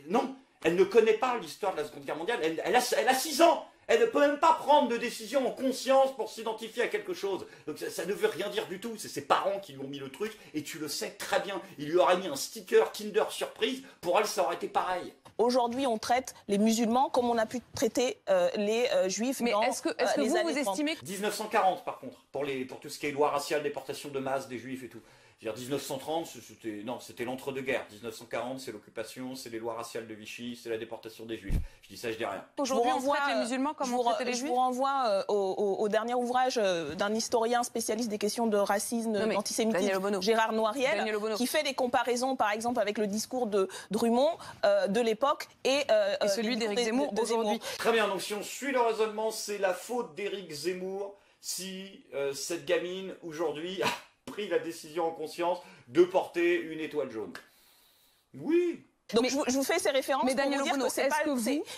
Non, elle ne connaît pas l'histoire de la Seconde Guerre mondiale, elle a 6 ans! Elle ne peut même pas prendre de décision en conscience pour s'identifier à quelque chose. Donc ça ne veut rien dire du tout. C'est ses parents qui lui ont mis le truc et tu le sais très bien. Il lui aurait mis un sticker Kinder Surprise. Pour elle, ça aurait été pareil. Aujourd'hui, on traite les musulmans comme on a pu traiter les juifs. Mais est-ce que vous estimez que... 1940 par contre, pour tout ce qui est loi raciale, déportation de masse des juifs et tout. C'est-à-dire 1930, c'était l'entre-deux-guerres. 1940, c'est l'occupation, c'est les lois raciales de Vichy, c'est la déportation des juifs. Je dis ça, je dis rien. Aujourd'hui, on traite les musulmans comme on traite les juifs. Je vous renvoie au dernier ouvrage d'un historien spécialiste des questions de racisme, d'antisémitisme, Gérard Noiriel, qui fait des comparaisons, par exemple, avec le discours de Drummond de l'époque et celui d'Éric Zemmour aujourd'hui. Très bien, donc si on suit le raisonnement, c'est la faute d'Éric Zemmour si cette gamine, aujourd'hui, a pris la décision en conscience de porter une étoile jaune. Oui. Donc je vous fais ces références pour vous dire que c'est pas...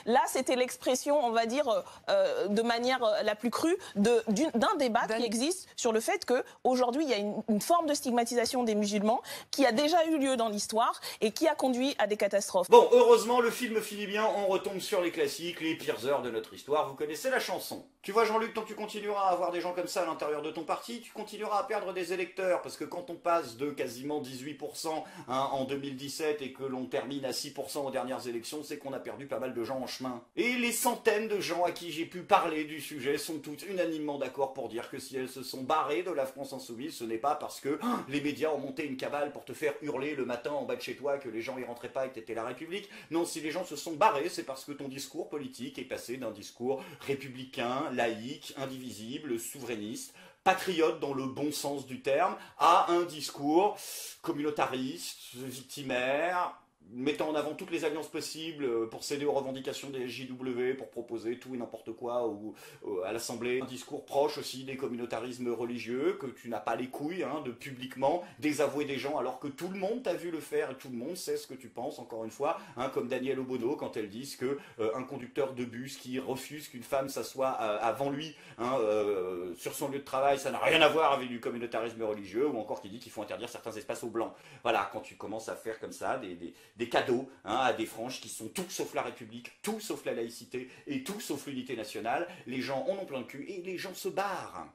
Là, c'était l'expression, on va dire, de manière la plus crue, d'un débat qui existe sur le fait qu'aujourd'hui, il y a une forme de stigmatisation des musulmans qui a déjà eu lieu dans l'histoire et qui a conduit à des catastrophes. Bon, heureusement, le film finit bien, on retombe sur les classiques, les pires heures de notre histoire. Vous connaissez la chanson. Tu vois, Jean-Luc, tant que tu continueras à avoir des gens comme ça à l'intérieur de ton parti, tu continueras à perdre des électeurs, parce que quand on passe de quasiment 18% en 2017 et que l'on termine à 6% aux dernières élections, c'est qu'on a perdu pas mal de gens en chemin. Et les centaines de gens à qui j'ai pu parler du sujet sont toutes unanimement d'accord pour dire que si elles se sont barrées de la France insoumise, ce n'est pas parce que les médias ont monté une cabale pour te faire hurler le matin en bas de chez toi que les gens y rentraient pas et que t'étais la République. Non, si les gens se sont barrés, c'est parce que ton discours politique est passé d'un discours républicain, laïque, indivisible, souverainiste, patriote dans le bon sens du terme, à un discours communautariste, victimaire, mettant en avant toutes les alliances possibles pour céder aux revendications des SJW, pour proposer tout et n'importe quoi à l'Assemblée. Un discours proche aussi des communautarismes religieux, que tu n'as pas les couilles de publiquement désavouer des gens alors que tout le monde t'a vu le faire et tout le monde sait ce que tu penses, encore une fois, comme Danielle Obono quand elles disent que un conducteur de bus qui refuse qu'une femme s'assoie avant lui sur son lieu de travail, ça n'a rien à voir avec du communautarisme religieux, ou encore qui dit qu'il faut interdire certains espaces aux blancs. Voilà, quand tu commences à faire comme ça des cadeaux à des franges qui sont tout sauf la République, tout sauf la laïcité et tout sauf l'unité nationale. Les gens en ont plein le cul et les gens se barrent.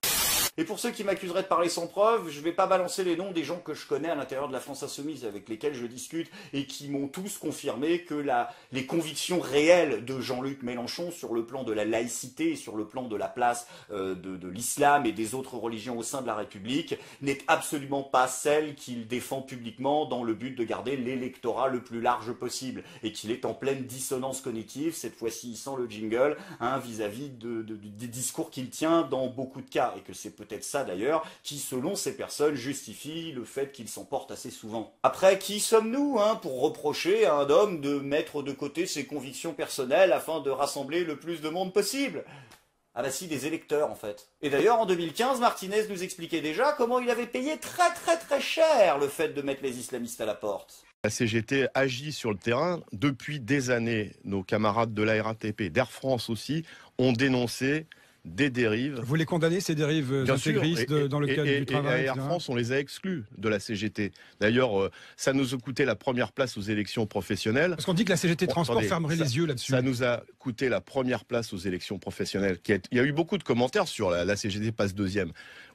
Et pour ceux qui m'accuseraient de parler sans preuve, je vais pas balancer les noms des gens que je connais à l'intérieur de la France insoumise, avec lesquels je discute, et qui m'ont tous confirmé que les convictions réelles de Jean-Luc Mélenchon sur le plan de la laïcité et sur le plan de la place de l'islam et des autres religions au sein de la République n'est absolument pas celle qu'il défend publiquement dans le but de garder l'électorat le plus large possible, et qu'il est en pleine dissonance cognitive, cette fois-ci sans le jingle, vis-à-vis des discours qu'il tient dans beaucoup de cas, et que c'est peut-être ça d'ailleurs qui, selon ces personnes, justifie le fait qu'il s'emporte assez souvent. Après, qui sommes-nous pour reprocher à un homme de mettre de côté ses convictions personnelles afin de rassembler le plus de monde possible? Ah bah si, des électeurs en fait. Et d'ailleurs, en 2015, Martinez nous expliquait déjà comment il avait payé très cher le fait de mettre les islamistes à la porte. La CGT agit sur le terrain depuis des années. Nos camarades de la RATP, d'Air France aussi, ont dénoncé des dérives. Vous les condamnez, ces dérives intégristes dans le cadre du travail? Et Air France, on les a exclus de la CGT. D'ailleurs, ça nous a coûté la première place aux élections professionnelles. Parce qu'on dit que la CGT Transport fermerait les yeux là-dessus. Ça nous a coûté la première place aux élections professionnelles. Il y a eu beaucoup de commentaires sur la CGT passe deuxième.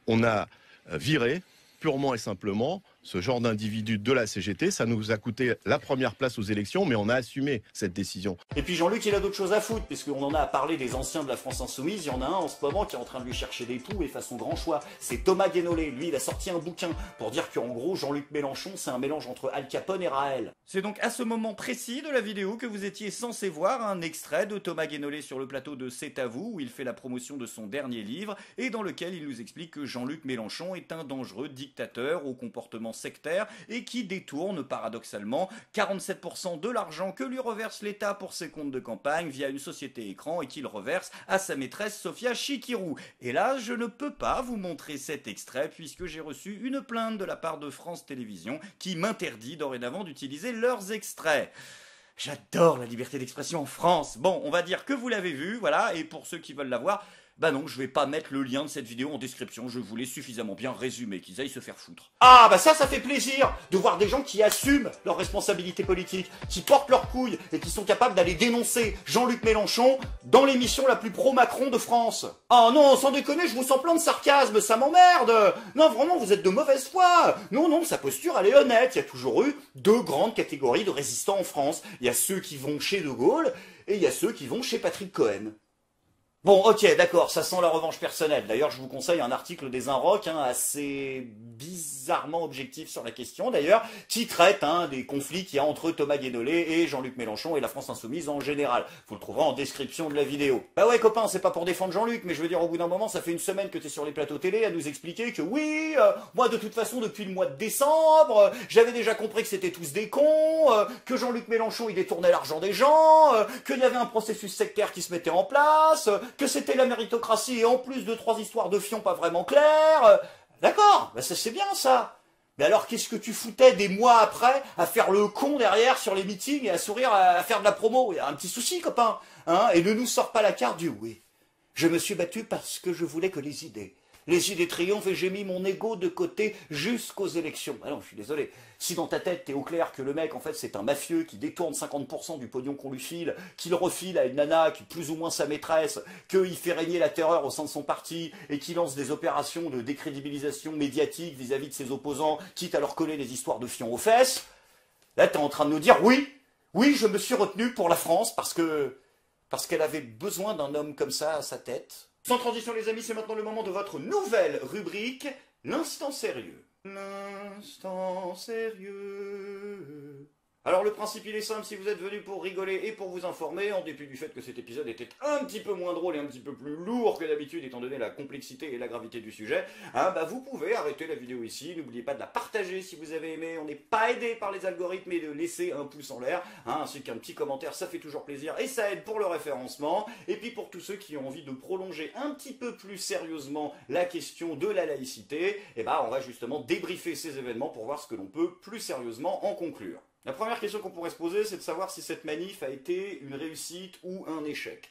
On a viré, purement et simplement, ce genre d'individu de la CGT. Ça nous a coûté la première place aux élections, mais on a assumé cette décision. Et puis Jean-Luc, il a d'autres choses à foutre, puisqu'on en a parlé des anciens de la France Insoumise, il y en a un en ce moment qui est en train de lui chercher des poux et fait son grand choix. C'est Thomas Guénolé. Lui, il a sorti un bouquin pour dire qu'en gros, Jean-Luc Mélenchon, c'est un mélange entre Al Capone et Raël. C'est donc à ce moment précis de la vidéo que vous étiez censé voir un extrait de Thomas Guénolé sur le plateau de C'est à vous, où il fait la promotion de son dernier livre, et dans lequel il nous explique que Jean-Luc Mélenchon est un dangereux dictateur au comportement sectaire et qui détourne paradoxalement 47% de l'argent que lui reverse l'État pour ses comptes de campagne via une société écran et qu'il reverse à sa maîtresse Sophia Chikirou. Et là, je ne peux pas vous montrer cet extrait puisque j'ai reçu une plainte de la part de France Télévisions qui m'interdit dorénavant d'utiliser leurs extraits. J'adore la liberté d'expression en France. Bon, on va dire que vous l'avez vu, voilà, et pour ceux qui veulent la voir, bah non, je vais pas mettre le lien de cette vidéo en description, je vous l'ai suffisamment bien résumé, qu'ils aillent se faire foutre. Ah bah ça fait plaisir de voir des gens qui assument leurs responsabilités politiques, qui portent leurs couilles et qui sont capables d'aller dénoncer Jean-Luc Mélenchon dans l'émission la plus pro-Macron de France. Ah non, sans déconner, je vous sens plein de sarcasme, ça m'emmerde. Non, vraiment, vous êtes de mauvaise foi. Non, sa posture, elle est honnête. Il y a toujours eu deux grandes catégories de résistants en France. Il y a ceux qui vont chez De Gaulle et il y a ceux qui vont chez Patrick Cohen. Bon, ok, d'accord, ça sent la revanche personnelle. D'ailleurs, je vous conseille un article des Inrocks, assez bizarrement objectif sur la question, d'ailleurs, qui traite des conflits qu'il y a entre Thomas Guénolé et Jean-Luc Mélenchon et la France Insoumise en général. Vous le trouverez en description de la vidéo. Bah ouais, copain, c'est pas pour défendre Jean-Luc, mais je veux dire, au bout d'un moment, ça fait une semaine que t'es sur les plateaux télé à nous expliquer que oui, moi, de toute façon, depuis le mois de décembre, j'avais déjà compris que c'était tous des cons, que Jean-Luc Mélenchon, il détournait l'argent des gens, qu'il y avait un processus sectaire qui se mettait en place, que c'était la méritocratie et en plus 2-3 histoires de fion pas vraiment claires. D'accord, bah ça c'est bien ça. Mais alors qu'est-ce que tu foutais des mois après à faire le con derrière sur les meetings et à sourire, à faire de la promo? Il y a un petit souci, copain. Et ne nous sors pas la carte du oui. Je me suis battu parce que je voulais que les idées triomphent et j'ai mis mon ego de côté jusqu'aux élections. Ah non, je suis désolé. Si dans ta tête, t'es au clair que le mec, en fait, c'est un mafieux qui détourne 50% du pognon qu'on lui file, qu'il refile à une nana qui est plus ou moins sa maîtresse, qu'il fait régner la terreur au sein de son parti et qu'il lance des opérations de décrédibilisation médiatique vis-à-vis de ses opposants, quitte à leur coller des histoires de fion aux fesses, là, t'es en train de nous dire oui, je me suis retenu pour la France parce qu'elle avait besoin d'un homme comme ça à sa tête. Sans transition les amis, c'est maintenant le moment de votre nouvelle rubrique, l'instant sérieux. L'instant sérieux. Alors le principe il est simple, si vous êtes venus pour rigoler et pour vous informer, en dépit du fait que cet épisode était un petit peu moins drôle et un petit peu plus lourd que d'habitude étant donné la complexité et la gravité du sujet, vous pouvez arrêter la vidéo ici, n'oubliez pas de la partager si vous avez aimé, on n'est pas aidé par les algorithmes et de laisser un pouce en l'air, ainsi qu'un petit commentaire, ça fait toujours plaisir et ça aide pour le référencement, et puis pour tous ceux qui ont envie de prolonger un petit peu plus sérieusement la question de la laïcité, on va justement débriefer ces événements pour voir ce que l'on peut plus sérieusement en conclure. La première question qu'on pourrait se poser, c'est de savoir si cette manif a été une réussite ou un échec.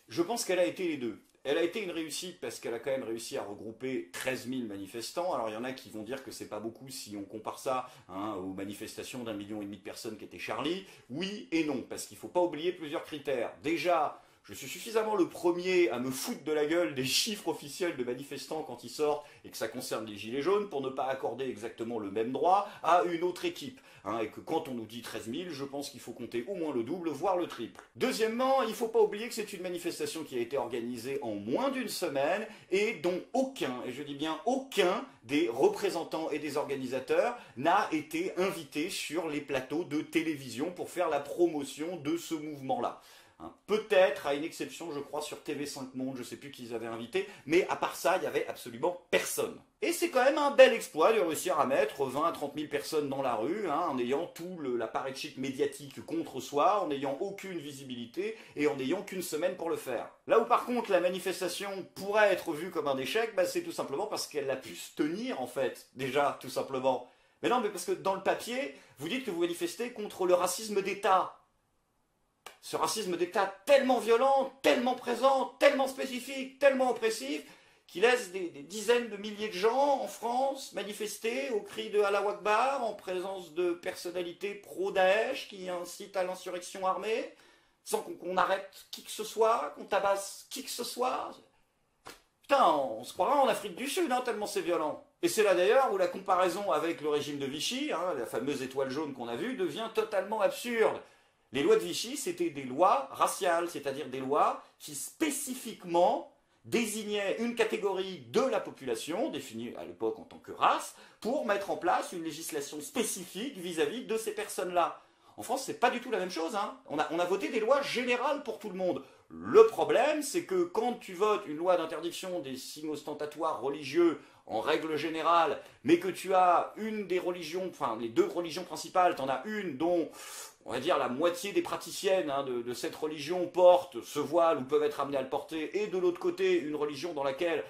Je pense qu'elle a été les deux. Elle a été une réussite parce qu'elle a quand même réussi à regrouper 13 000 manifestants. Alors il y en a qui vont dire que c'est pas beaucoup si on compare ça aux manifestations d'1,5 million de personnes qui étaient Charlie. Oui et non, parce qu'il ne faut pas oublier plusieurs critères. Déjà, je suis suffisamment le premier à me foutre de la gueule des chiffres officiels de manifestants quand ils sortent et que ça concerne les gilets jaunes pour ne pas accorder exactement le même droit à une autre équipe. Et que quand on nous dit 13 000, je pense qu'il faut compter au moins le double, voire le triple. Deuxièmement, il ne faut pas oublier que c'est une manifestation qui a été organisée en moins d'une semaine et dont aucun, et je dis bien aucun, des représentants et des organisateurs n'a été invité sur les plateaux de télévision pour faire la promotion de ce mouvement-là. Peut-être, à une exception, je crois, sur TV5 Monde, je ne sais plus qui ils avaient invité, mais à part ça, il n'y avait absolument personne. Et c'est quand même un bel exploit de réussir à mettre 20 à 30 000 personnes dans la rue, en ayant tout l'appareil chic médiatique contre soi, en n'ayant aucune visibilité et en n'ayant qu'une semaine pour le faire. Là où par contre la manifestation pourrait être vue comme un échec, c'est tout simplement parce qu'elle a pu se tenir en fait, déjà, tout simplement. Mais non, mais parce que dans le papier, vous dites que vous manifestez contre le racisme d'État. Ce racisme d'État tellement violent, tellement présent, tellement spécifique, tellement oppressif, qui laisse des dizaines de milliers de gens en France manifester au cri de Allah Akbar en présence de personnalités pro-Daesh qui incitent à l'insurrection armée, sans qu'on arrête qui que ce soit, qu'on tabasse qui que ce soit. Putain, on se croirait en Afrique du Sud, hein, tellement c'est violent. Et c'est là d'ailleurs où la comparaison avec le régime de Vichy, hein, la fameuse étoile jaune qu'on a vue, devient totalement absurde. Les lois de Vichy, c'était des lois raciales, c'est-à-dire des lois qui spécifiquement désignaient une catégorie de la population, définie à l'époque en tant que race, pour mettre en place une législation spécifique vis-à-vis de ces personnes-là. En France, c'est pas du tout la même chose, hein. On a voté des lois générales pour tout le monde. Le problème, c'est que quand tu votes une loi d'interdiction des signes ostentatoires religieux, en règle générale, mais que tu as une des religions, enfin les deux religions principales, tu en as une dont, on va dire, la moitié des praticiennes hein, de cette religion portent ce voile ou peuvent être amenées à le porter, et de l'autre côté, une religion dans laquelle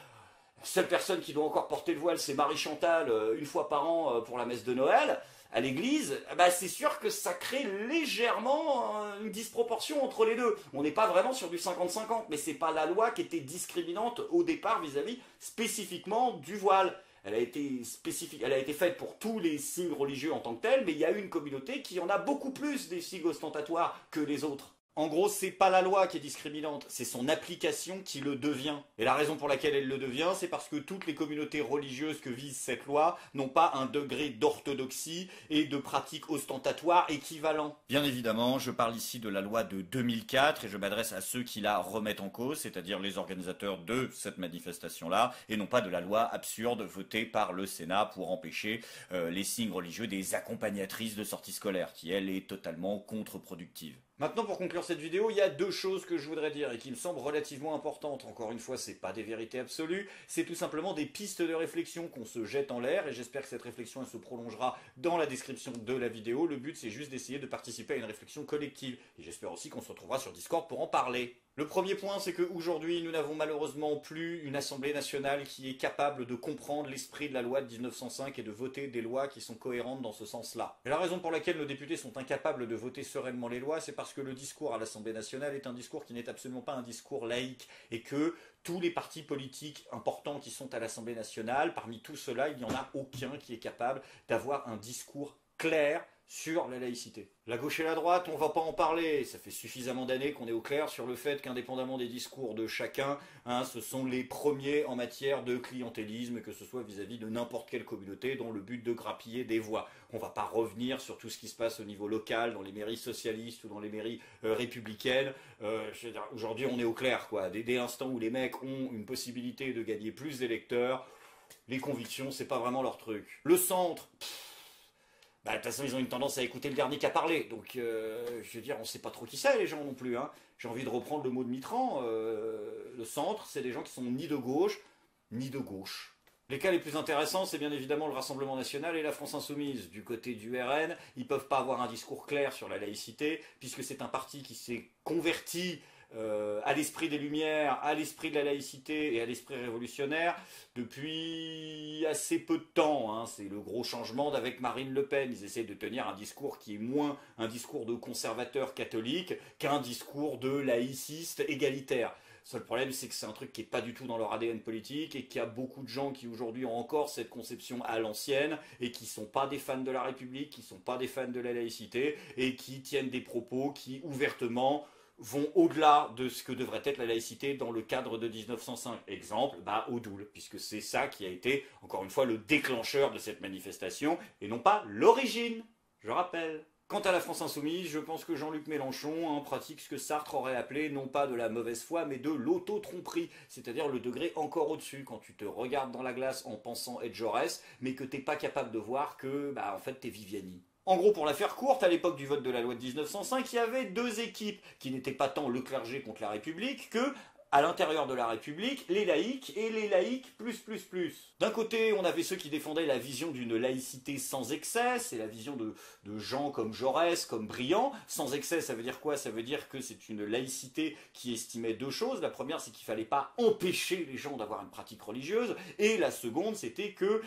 la seule personne qui doit encore porter le voile, c'est Marie Chantal, une fois par an pour la messe de Noël, à l'église, bah c'est sûr que ça crée légèrement une disproportion entre les deux. On n'est pas vraiment sur du 50-50, mais c'est pas la loi qui était discriminante au départ vis-à-vis spécifiquement du voile. Elle a été faite pour tous les signes religieux en tant que tels, mais il y a une communauté qui en a beaucoup plus des signes ostentatoires que les autres. En gros, c'est pas la loi qui est discriminante, c'est son application qui le devient. Et la raison pour laquelle elle le devient, c'est parce que toutes les communautés religieuses que vise cette loi n'ont pas un degré d'orthodoxie et de pratique ostentatoire équivalent. Bien évidemment, je parle ici de la loi de 2004 et je m'adresse à ceux qui la remettent en cause, c'est-à-dire les organisateurs de cette manifestation-là, et non pas de la loi absurde votée par le Sénat pour empêcher les signes religieux des accompagnatrices de sortie scolaire, qui elle est totalement contre-productive. Maintenant, pour conclure cette vidéo, il y a deux choses que je voudrais dire et qui me semblent relativement importantes. Encore une fois, c'est pas des vérités absolues, c'est tout simplement des pistes de réflexion qu'on se jette en l'air et j'espère que cette réflexion elle se prolongera dans la description de la vidéo. Le but, c'est juste d'essayer de participer à une réflexion collective et j'espère aussi qu'on se retrouvera sur Discord pour en parler. Le premier point, c'est qu'aujourd'hui, nous n'avons malheureusement plus une Assemblée nationale qui est capable de comprendre l'esprit de la loi de 1905 et de voter des lois qui sont cohérentes dans ce sens-là. Et la raison pour laquelle nos députés sont incapables de voter sereinement les lois, c'est parce que le discours à l'Assemblée nationale est un discours qui n'est absolument pas un discours laïque et que tous les partis politiques importants qui sont à l'Assemblée nationale, parmi tout cela, il n'y en a aucun qui est capable d'avoir un discours clair sur la laïcité. La gauche et la droite, on va pas en parler, ça fait suffisamment d'années qu'on est au clair sur le fait qu'indépendamment des discours de chacun, hein, ce sont les premiers en matière de clientélisme, que ce soit vis-à-vis de n'importe quelle communauté, dont le but de grappiller des voix. On va pas revenir sur tout ce qui se passe au niveau local, dans les mairies socialistes ou dans les mairies républicaines. Aujourd'hui on est au clair, quoi. Dès l'instant où les mecs ont une possibilité de gagner plus d'électeurs, les convictions, c'est pas vraiment leur truc. Le centre... de toute façon, ils ont une tendance à écouter le dernier qui a parlé. Donc, je veux dire, on ne sait pas trop qui c'est, les gens non plus. Hein. J'ai envie de reprendre le mot de Mitterrand. Le centre, c'est des gens qui sont ni de gauche, ni de gauche. Les cas les plus intéressants, c'est bien évidemment le Rassemblement National et la France Insoumise. Du côté du RN, ils ne peuvent pas avoir un discours clair sur la laïcité, puisque c'est un parti qui s'est converti à l'esprit des Lumières, à l'esprit de la laïcité et à l'esprit révolutionnaire depuis assez peu de temps. Hein. C'est le gros changement d'avec Marine Le Pen. Ils essaient de tenir un discours qui est moins un discours de conservateur catholique qu'un discours de laïciste égalitaire. Le seul problème, c'est que c'est un truc qui n'est pas du tout dans leur ADN politique et qu'il y a beaucoup de gens qui aujourd'hui ont encore cette conception à l'ancienne et qui ne sont pas des fans de la République, qui ne sont pas des fans de la laïcité et qui tiennent des propos qui ouvertement vont au-delà de ce que devrait être la laïcité dans le cadre de 1905. Exemple, Odoul, puisque c'est ça qui a été, encore une fois, le déclencheur de cette manifestation, et non pas l'origine, je rappelle. Quant à la France Insoumise, je pense que Jean-Luc Mélenchon pratique ce que Sartre aurait appelé, non pas de la mauvaise foi, mais de l'auto-tromperie, c'est-à-dire le degré encore au-dessus, quand tu te regardes dans la glace en pensant être Jaurès, mais que t'es pas capable de voir que, en fait, t'es Viviani. En gros, pour la faire courte, à l'époque du vote de la loi de 1905, il y avait deux équipes qui n'étaient pas tant le clergé contre la République que, à l'intérieur de la République, les laïcs et les laïcs plus. D'un côté, on avait ceux qui défendaient la vision d'une laïcité sans excès, c'est la vision de gens comme Jaurès, comme Briand. Sans excès, ça veut dire quoi? Ça veut dire que c'est une laïcité qui estimait deux choses. La première, c'est qu'il ne fallait pas empêcher les gens d'avoir une pratique religieuse, et la seconde, c'était qu'il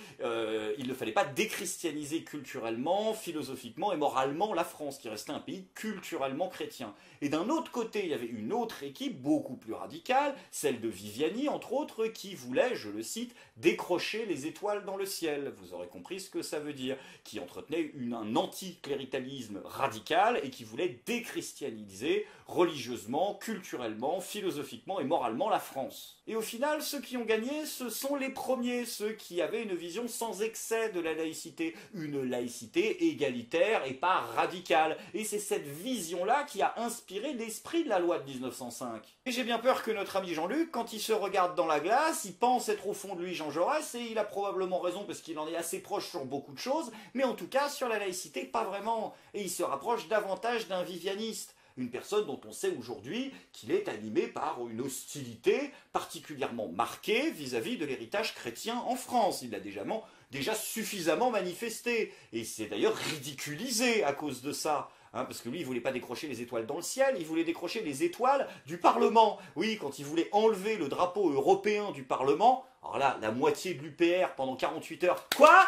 ne fallait pas déchristianiser culturellement, philosophiquement et moralement la France, qui restait un pays culturellement chrétien. Et d'un autre côté, il y avait une autre équipe, beaucoup plus radicale, radicales, celle de Viviani entre autres, qui voulait, je le cite, décrocher les étoiles dans le ciel. Vous aurez compris ce que ça veut dire. Qui entretenait un anticléricalisme radical et qui voulait déchristianiser religieusement, culturellement, philosophiquement et moralement la France. Et au final, ceux qui ont gagné, ce sont les premiers, ceux qui avaient une vision sans excès de la laïcité, une laïcité égalitaire et pas radicale. Et c'est cette vision-là qui a inspiré l'esprit de la loi de 1905. Et j'ai bien peur que notre ami Jean-Luc, quand il se regarde dans la glace, il pense être au fond de lui Jean Jaurès, et il a probablement raison parce qu'il en est assez proche sur beaucoup de choses, mais en tout cas sur la laïcité, pas vraiment. Et il se rapproche davantage d'un vivianiste. Une personne dont on sait aujourd'hui qu'il est animé par une hostilité particulièrement marquée vis-à-vis de l'héritage chrétien en France. Il l'a déjà suffisamment manifesté. Et c'est d'ailleurs ridiculisé à cause de ça. Parce que lui, il ne voulait pas décrocher les étoiles dans le ciel, il voulait décrocher les étoiles du Parlement. Oui, quand il voulait enlever le drapeau européen du Parlement, alors là, la moitié de l'UPR pendant 48 heures. Quoi ?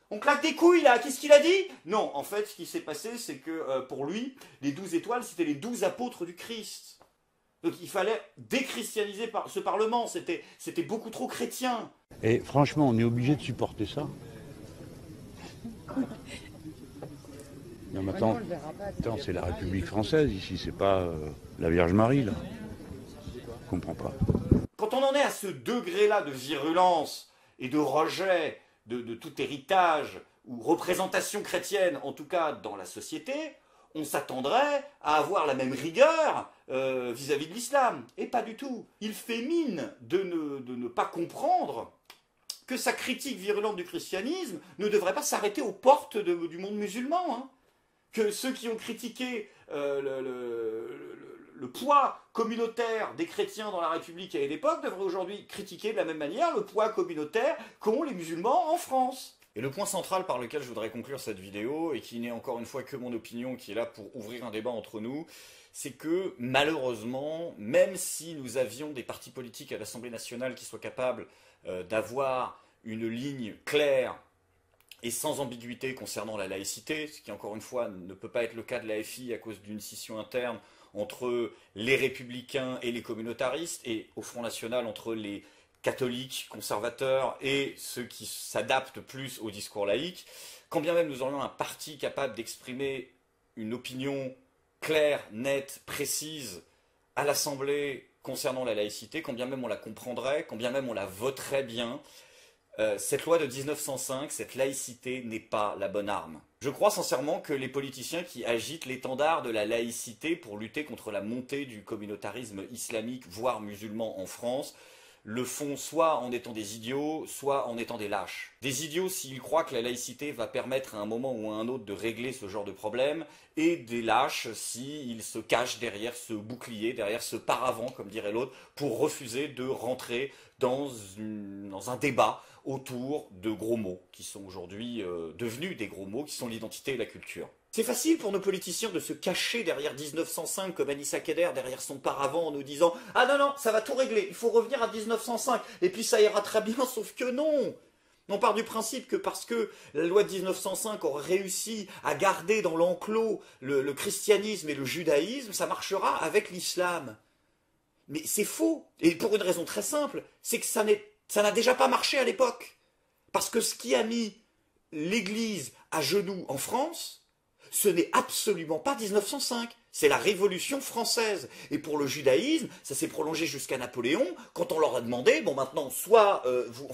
On claque des couilles là, qu'est-ce qu'il a dit? Non, en fait, ce qui s'est passé, c'est que pour lui, les 12 étoiles, c'était les 12 apôtres du Christ. Donc il fallait déchristianiser ce Parlement, c'était beaucoup trop chrétien. Et franchement, on est obligé de supporter ça. Non, mais attends, c'est la République française ici, c'est pas la Vierge Marie là. Je comprends pas. Quand on en est à ce degré-là de virulence et de rejet de tout héritage ou représentation chrétienne, en tout cas dans la société, on s'attendrait à avoir la même rigueur vis-à-vis de l'islam. Et pas du tout. Il fait mine de ne pas comprendre que sa critique virulente du christianisme ne devrait pas s'arrêter aux portes du monde musulman. Que ceux qui ont critiqué le poids communautaire des chrétiens dans la République à l'époque devraient aujourd'hui critiquer de la même manière le poids communautaire qu'ont les musulmans en France. Et le point central par lequel je voudrais conclure cette vidéo, et qui n'est encore une fois que mon opinion, qui est là pour ouvrir un débat entre nous, c'est que malheureusement, même si nous avions des partis politiques à l'Assemblée nationale qui soient capables d'avoir une ligne claire et sans ambiguïté concernant la laïcité, ce qui encore une fois ne peut pas être le cas de l'AFI à cause d'une scission interne entre les républicains et les communautaristes, et au Front National entre les catholiques, conservateurs et ceux qui s'adaptent plus au discours laïque, quand bien même nous aurions un parti capable d'exprimer une opinion claire, nette, précise à l'Assemblée concernant la laïcité, quand bien même on la comprendrait, quand bien même on la voterait bien, cette loi de 1905, cette laïcité n'est pas la bonne arme. Je crois sincèrement que les politiciens qui agitent l'étendard de la laïcité pour lutter contre la montée du communautarisme islamique, voire musulman en France, le font soit en étant des idiots, soit en étant des lâches. Des idiots s'ils croient que la laïcité va permettre à un moment ou à un autre de régler ce genre de problème, et des lâches s'ils se cachent derrière ce bouclier, derrière ce paravent, comme dirait l'autre, pour refuser de rentrer dans un débat autour de gros mots, qui sont aujourd'hui devenus des gros mots, qui sont l'identité et la culture. C'est facile pour nos politiciens de se cacher derrière 1905 comme Anissa Kheder, derrière son paravent en nous disant « Ah non, non, ça va tout régler, il faut revenir à 1905, et puis ça ira très bien, sauf que non !» On part du principe que parce que la loi de 1905 aurait réussi à garder dans l'enclos le christianisme et le judaïsme, ça marchera avec l'islam. Mais c'est faux, et pour une raison très simple, c'est que ça n'a déjà pas marché à l'époque. Parce que ce qui a mis l'Église à genoux en France, ce n'est absolument pas 1905, c'est la Révolution française. Et pour le judaïsme, ça s'est prolongé jusqu'à Napoléon, quand on leur a demandé, bon maintenant, soit,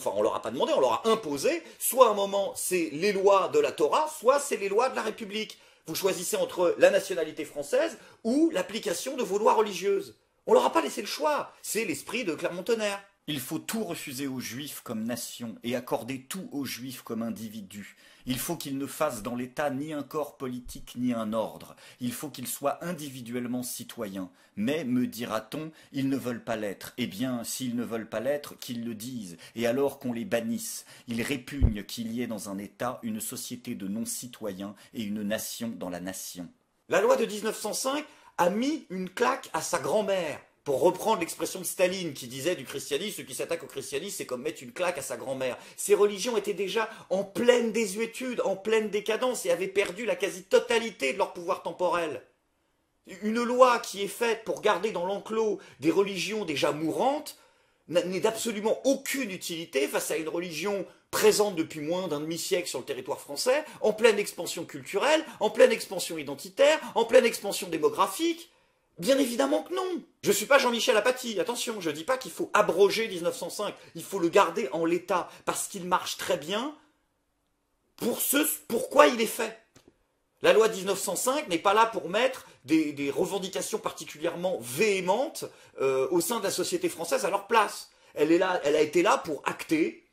on leur a pas demandé, on leur a imposé, soit à un moment c'est les lois de la Torah, soit c'est les lois de la République. Vous choisissez entre la nationalité française ou l'application de vos lois religieuses. On leur a pas laissé le choix, c'est l'esprit de Clermont-Tonnerre. Il faut tout refuser aux Juifs comme nation et accorder tout aux Juifs comme individus. Il faut qu'ils ne fassent dans l'État ni un corps politique ni un ordre. Il faut qu'ils soient individuellement citoyens. Mais, me dira-t-on, ils ne veulent pas l'être. Eh bien, s'ils ne veulent pas l'être, qu'ils le disent. Et alors qu'on les bannisse. Ils répugnent qu'il y ait dans un État une société de non-citoyens et une nation dans la nation. La loi de 1905 a mis une claque à sa grand-mère. Pour reprendre l'expression de Staline qui disait du christianisme, ceux qui s'attaquent au christianisme, c'est comme mettre une claque à sa grand-mère. Ces religions étaient déjà en pleine désuétude, en pleine décadence et avaient perdu la quasi-totalité de leur pouvoir temporel. Une loi qui est faite pour garder dans l'enclos des religions déjà mourantes n'est d'absolument aucune utilité face à une religion présente depuis moins d'un demi-siècle sur le territoire français, en pleine expansion culturelle, en pleine expansion identitaire, en pleine expansion démographique. Bien évidemment que non. Je ne suis pas Jean-Michel Apathy, attention, je ne dis pas qu'il faut abroger 1905, il faut le garder en l'état, parce qu'il marche très bien pour ce pourquoi il est fait. La loi de 1905 n'est pas là pour mettre des revendications particulièrement véhémentes au sein de la société française à leur place. Elle a été là pour acter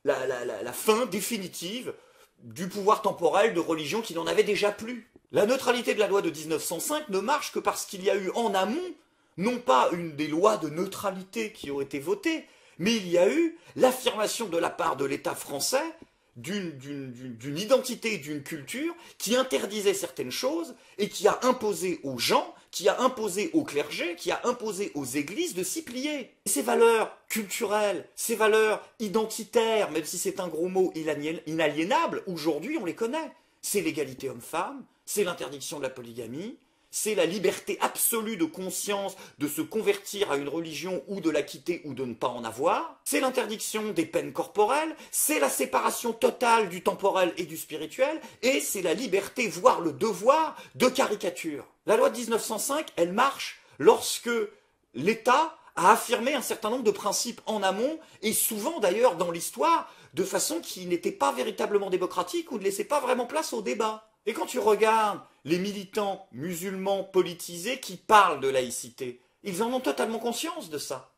la fin définitive du pouvoir temporel de religion qui n'en avait déjà plus. La neutralité de la loi de 1905 ne marche que parce qu'il y a eu en amont, non pas une des lois de neutralité qui ont été votées, mais il y a eu l'affirmation de la part de l'État français d'une identité et d'une culture qui interdisait certaines choses et qui a imposé aux gens, qui a imposé au clergé, qui a imposé aux églises de s'y plier. Et ces valeurs culturelles, ces valeurs identitaires, même si c'est un gros mot inaliénable, aujourd'hui on les connaît. C'est l'égalité homme-femme, c'est l'interdiction de la polygamie, c'est la liberté absolue de conscience de se convertir à une religion ou de la quitter ou de ne pas en avoir, c'est l'interdiction des peines corporelles, c'est la séparation totale du temporel et du spirituel, et c'est la liberté, voire le devoir, de caricature. La loi de 1905, elle marche lorsque l'État a affirmé un certain nombre de principes en amont, et souvent d'ailleurs dans l'histoire, de façon qui n'était pas véritablement démocratique ou ne laissait pas vraiment place au débat. Et quand tu regardes les militants musulmans politisés qui parlent de laïcité, ils en ont totalement conscience de ça.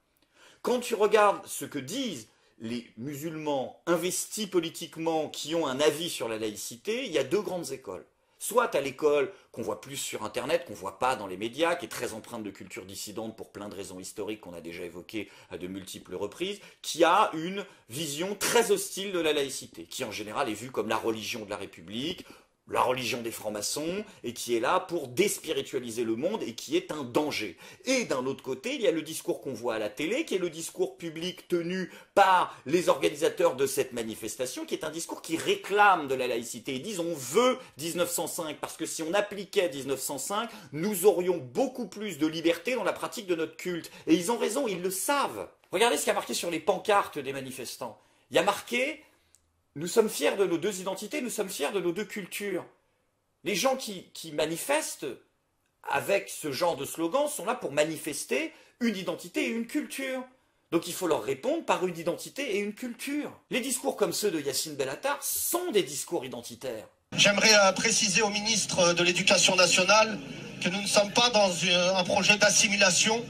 Quand tu regardes ce que disent les musulmans investis politiquement qui ont un avis sur la laïcité, il y a deux grandes écoles. Soit à l'école qu'on voit plus sur Internet, qu'on ne voit pas dans les médias, qui est très empreinte de culture dissidente pour plein de raisons historiques qu'on a déjà évoquées à de multiples reprises, qui a une vision très hostile de la laïcité, qui en général est vue comme la religion de la République, la religion des francs-maçons, et qui est là pour déspiritualiser le monde et qui est un danger. Et d'un autre côté, il y a le discours qu'on voit à la télé, qui est le discours public tenu par les organisateurs de cette manifestation, qui est un discours qui réclame de la laïcité. Ils disent on veut 1905, parce que si on appliquait 1905, nous aurions beaucoup plus de liberté dans la pratique de notre culte. Et ils ont raison, ils le savent. Regardez ce qu'il y a marqué sur les pancartes des manifestants. Il y a marqué « Nous sommes fiers de nos deux identités, nous sommes fiers de nos deux cultures ». Les gens qui manifestent avec ce genre de slogan sont là pour manifester une identité et une culture. Donc il faut leur répondre par une identité et une culture. Les discours comme ceux de Yacine Bellatar sont des discours identitaires. J'aimerais préciser au ministre de l'Éducation nationale que nous ne sommes pas dans un projet d'assimilation.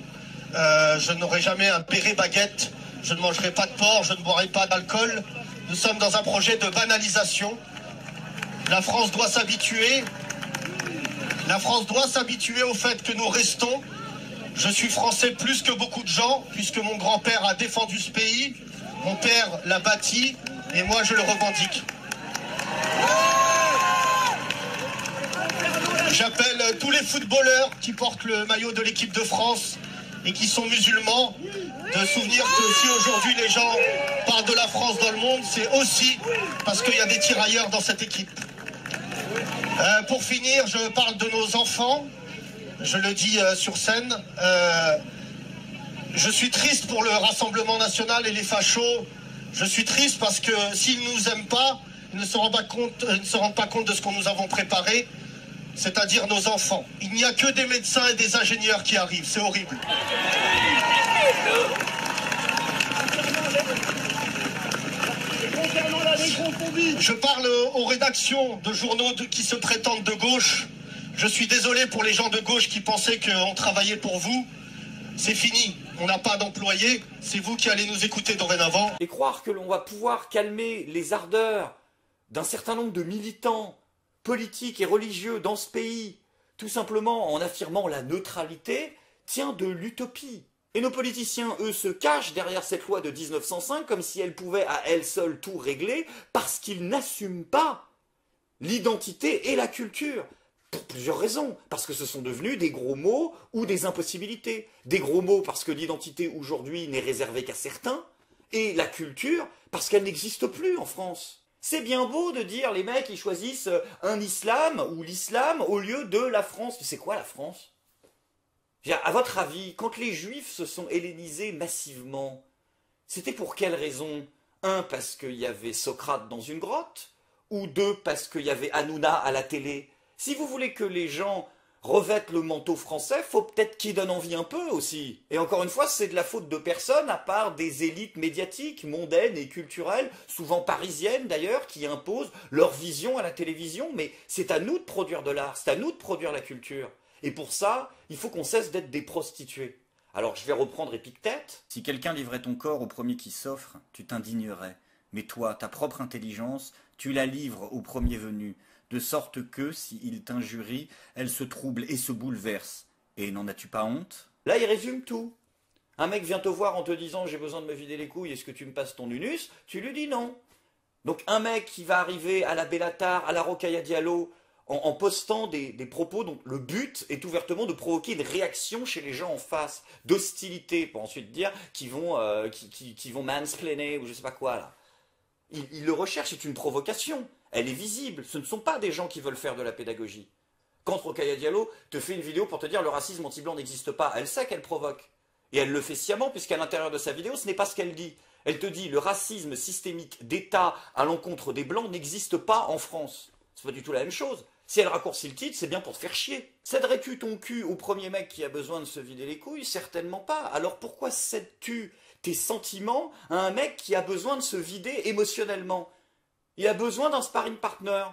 Je n'aurai jamais un béret baguette, je ne mangerai pas de porc, je ne boirai pas d'alcool. Nous sommes dans un projet de banalisation. La France doit s'habituer. La France doit s'habituer au fait que nous restons. Je suis français plus que beaucoup de gens, puisque mon grand-père a défendu ce pays, mon père l'a bâti, et moi je le revendique. J'appelle tous les footballeurs qui portent le maillot de l'équipe de France et qui sont musulmans, de souvenir que si aujourd'hui les gens parlent de la France dans le monde, c'est aussi parce qu'il y a des tirailleurs dans cette équipe. Pour finir, je parle de nos enfants, je le dis sur scène. Je suis triste pour le Rassemblement national et les fachos. Je suis triste parce que s'ils ne nous aiment pas, ils ne se rendent pas compte de ce que nous avons préparé, c'est-à-dire nos enfants. Il n'y a que des médecins et des ingénieurs qui arrivent, c'est horrible. Je parle aux rédactions de journaux qui se prétendent de gauche. Je suis désolé pour les gens de gauche qui pensaient qu'on travaillait pour vous. C'est fini, on n'a pas d'employés, c'est vous qui allez nous écouter dorénavant. Et croire que l'on va pouvoir calmer les ardeurs d'un certain nombre de militants politiques et religieux dans ce pays, tout simplement en affirmant la neutralité, tient de l'utopie. Et nos politiciens, eux, se cachent derrière cette loi de 1905 comme si elle pouvait à elle seule tout régler, parce qu'ils n'assument pas l'identité et la culture. Pour plusieurs raisons. Parce que ce sont devenus des gros mots ou des impossibilités. Des gros mots parce que l'identité aujourd'hui n'est réservée qu'à certains, et la culture parce qu'elle n'existe plus en France. C'est bien beau de dire les mecs ils choisissent un islam ou l'islam au lieu de la France. C'est quoi la France ? À votre avis, quand les Juifs se sont hellénisés massivement, c'était pour quelle raison? Un, parce qu'il y avait Socrate dans une grotte, ou deux, parce qu'il y avait Hanouna à la télé. Si vous voulez que les gens revêtent le manteau français, faut peut-être qu'ils donnent envie un peu aussi. Et encore une fois, c'est de la faute de personne, à part des élites médiatiques, mondaines et culturelles, souvent parisiennes d'ailleurs, qui imposent leur vision à la télévision. Mais c'est à nous de produire de l'art, c'est à nous de produire la culture. Et pour ça, il faut qu'on cesse d'être des prostituées. Alors je vais reprendre Épictète. Si quelqu'un livrait ton corps au premier qui s'offre, tu t'indignerais. Mais toi, ta propre intelligence, tu la livres au premier venu, de sorte que, s'il t'injurie, elle se trouble et se bouleverse. Et n'en as-tu pas honte? Là, il résume tout. Un mec vient te voir en te disant « j'ai besoin de me vider les couilles, est-ce que tu me passes ton unus ?» Tu lui dis non. Donc un mec qui va arriver à la Bellatar, à la Rokhaya Diallo, en postant des propos dont le but est ouvertement de provoquer une réaction chez les gens en face, d'hostilité, pour ensuite dire qu'ils vont mansplainer ou je sais pas quoi là. Il le recherche, c'est une provocation. Elle est visible. Ce ne sont pas des gens qui veulent faire de la pédagogie. Quand Rokhaya Diallo te fait une vidéo pour te dire le racisme anti-blanc n'existe pas, elle sait qu'elle provoque. Et elle le fait sciemment, puisqu'à l'intérieur de sa vidéo, ce n'est pas ce qu'elle dit. Elle te dit le racisme systémique d'État à l'encontre des blancs n'existe pas en France. C'est pas du tout la même chose. Si elle raccourcit le titre, c'est bien pour te faire chier. Cèderais-tu ton cul au premier mec qui a besoin de se vider les couilles? Certainement pas. Alors pourquoi cèdes-tu tes sentiments à un mec qui a besoin de se vider émotionnellement? Il a besoin d'un sparring partner.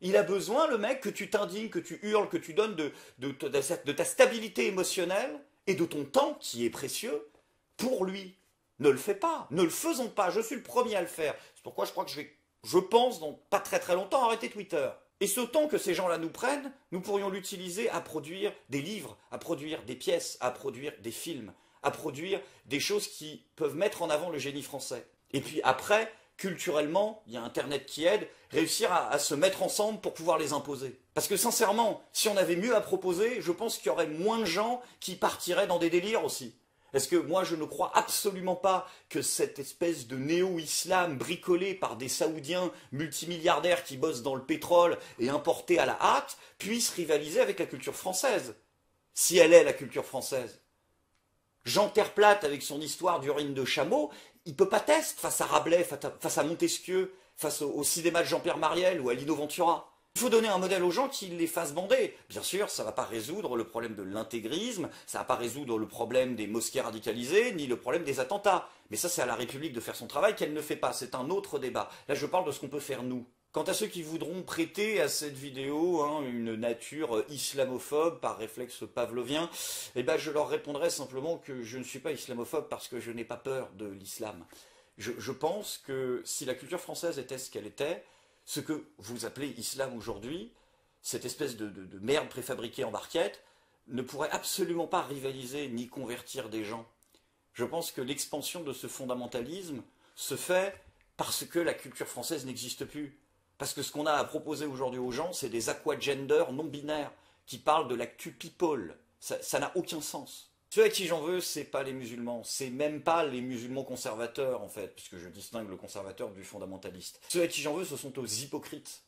Il a besoin, le mec, que tu t'indignes, que tu hurles, que tu donnes de ta stabilité émotionnelle et de ton temps, qui est précieux, pour lui. Ne le fais pas. Ne le faisons pas. Je suis le premier à le faire. C'est pourquoi je crois que je pense, dans pas très très longtemps, arrêter Twitter. Et ce temps que ces gens-là nous prennent, nous pourrions l'utiliser à produire des livres, à produire des pièces, à produire des films, à produire des choses qui peuvent mettre en avant le génie français. Et puis après, culturellement, il y a Internet qui aide, réussir à se mettre ensemble pour pouvoir les imposer. Parce que sincèrement, si on avait mieux à proposer, je pense qu'il y aurait moins de gens qui partiraient dans des délires aussi. Est-ce que moi je ne crois absolument pas que cette espèce de néo-islam bricolé par des Saoudiens multimilliardaires qui bossent dans le pétrole et importés à la hâte puisse rivaliser avec la culture française, si elle est la culture française. Jean Terplate avec son histoire d'urine de chameau, il peut pas tester face à Rabelais, face à Montesquieu, face au cinéma de Jean-Pierre Mariel ou à Lino Ventura. Il faut donner un modèle aux gens qui les fassent bander. Bien sûr, ça ne va pas résoudre le problème de l'intégrisme, ça ne va pas résoudre le problème des mosquées radicalisées, ni le problème des attentats. Mais ça, c'est à la République de faire son travail qu'elle ne fait pas. C'est un autre débat. Là, je parle de ce qu'on peut faire nous. Quant à ceux qui voudront prêter à cette vidéo une nature islamophobe par réflexe pavlovien, eh ben, je leur répondrai simplement que je ne suis pas islamophobe parce que je n'ai pas peur de l'islam. Je pense que si la culture française était ce qu'elle était, ce que vous appelez islam aujourd'hui, cette espèce de merde préfabriquée en barquette, ne pourrait absolument pas rivaliser ni convertir des gens. Je pense que l'expansion de ce fondamentalisme se fait parce que la culture française n'existe plus. Parce que ce qu'on a à proposer aujourd'hui aux gens, c'est des aquagenders non binaires qui parlent de l'actu people. Ça n'a aucun sens. Ceux à qui j'en veux, c'est pas les musulmans, c'est même pas les musulmans conservateurs en fait, puisque je distingue le conservateur du fondamentaliste. Ceux à qui j'en veux, ce sont aux hypocrites.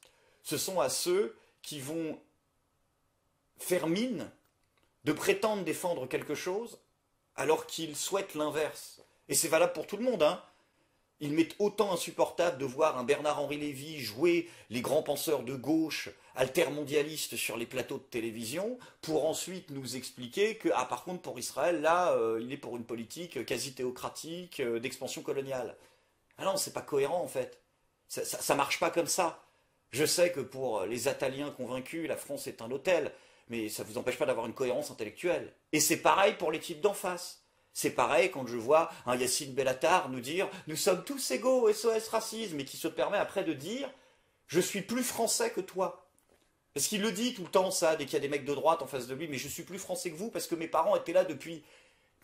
Ce sont à ceux qui vont faire mine de prétendre défendre quelque chose alors qu'ils souhaitent l'inverse. Et c'est valable pour tout le monde, hein. Il m'est autant insupportable de voir un Bernard-Henri Lévy jouer les grands penseurs de gauche altermondialistes sur les plateaux de télévision pour ensuite nous expliquer que, ah par contre pour Israël, là, il est pour une politique quasi théocratique d'expansion coloniale. Ah non, c'est pas cohérent en fait. Ça marche pas comme ça. Je sais que pour les Italiens convaincus, la France est un hôtel, mais ça ne vous empêche pas d'avoir une cohérence intellectuelle. Et c'est pareil pour les types d'en face. C'est pareil quand je vois un Yacine Bellatar nous dire « Nous sommes tous égaux, SOS racisme », et qui se permet après de dire « Je suis plus français que toi ». Parce qu'il le dit tout le temps ça, dès qu'il y a des mecs de droite en face de lui « Mais je suis plus français que vous parce que mes parents étaient là depuis… »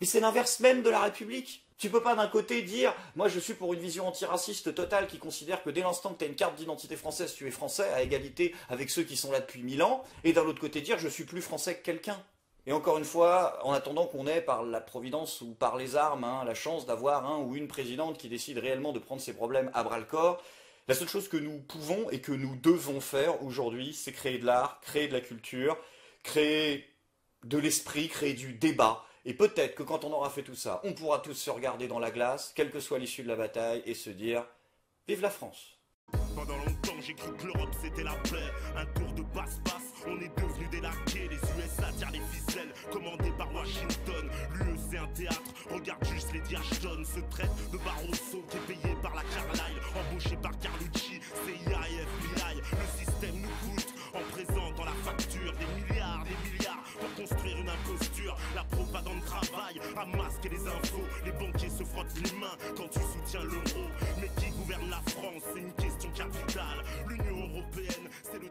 Mais c'est l'inverse même de la République. Tu peux pas d'un côté dire « Moi je suis pour une vision antiraciste totale qui considère que dès l'instant que tu as une carte d'identité française, tu es français à égalité avec ceux qui sont là depuis 1000 ans », et d'un autre côté dire « Je suis plus français que quelqu'un ». Et encore une fois, en attendant qu'on ait par la providence ou par les armes la chance d'avoir un ou une présidente qui décide réellement de prendre ses problèmes à bras-le-corps, la seule chose que nous pouvons et que nous devons faire aujourd'hui, c'est créer de l'art, créer de la culture, créer de l'esprit, créer du débat. Et peut-être que quand on aura fait tout ça, on pourra tous se regarder dans la glace, quelle que soit l'issue de la bataille, et se dire « Vive la France !» Pendant longtemps j'ai cru que l'Europe c'était la paix. Un tour de passe-passe, on est devenus des laquais. Les USA tirent les ficelles, commandés par Washington. L'UE c'est un théâtre, regarde juste les Ashton. Se traite de Barroso qui est payé par la Carlyle, embauché par Carlucci, CIA et FBI. Le système nous coûte en présent dans la facture des milliards pour construire une imposture. La propagande travaille à masquer les infos. Les banquiers se frottent les mains quand tu soutiens l'euro. Mais qui gouverne la France, c'est une question capitale. L'Union européenne, c'est le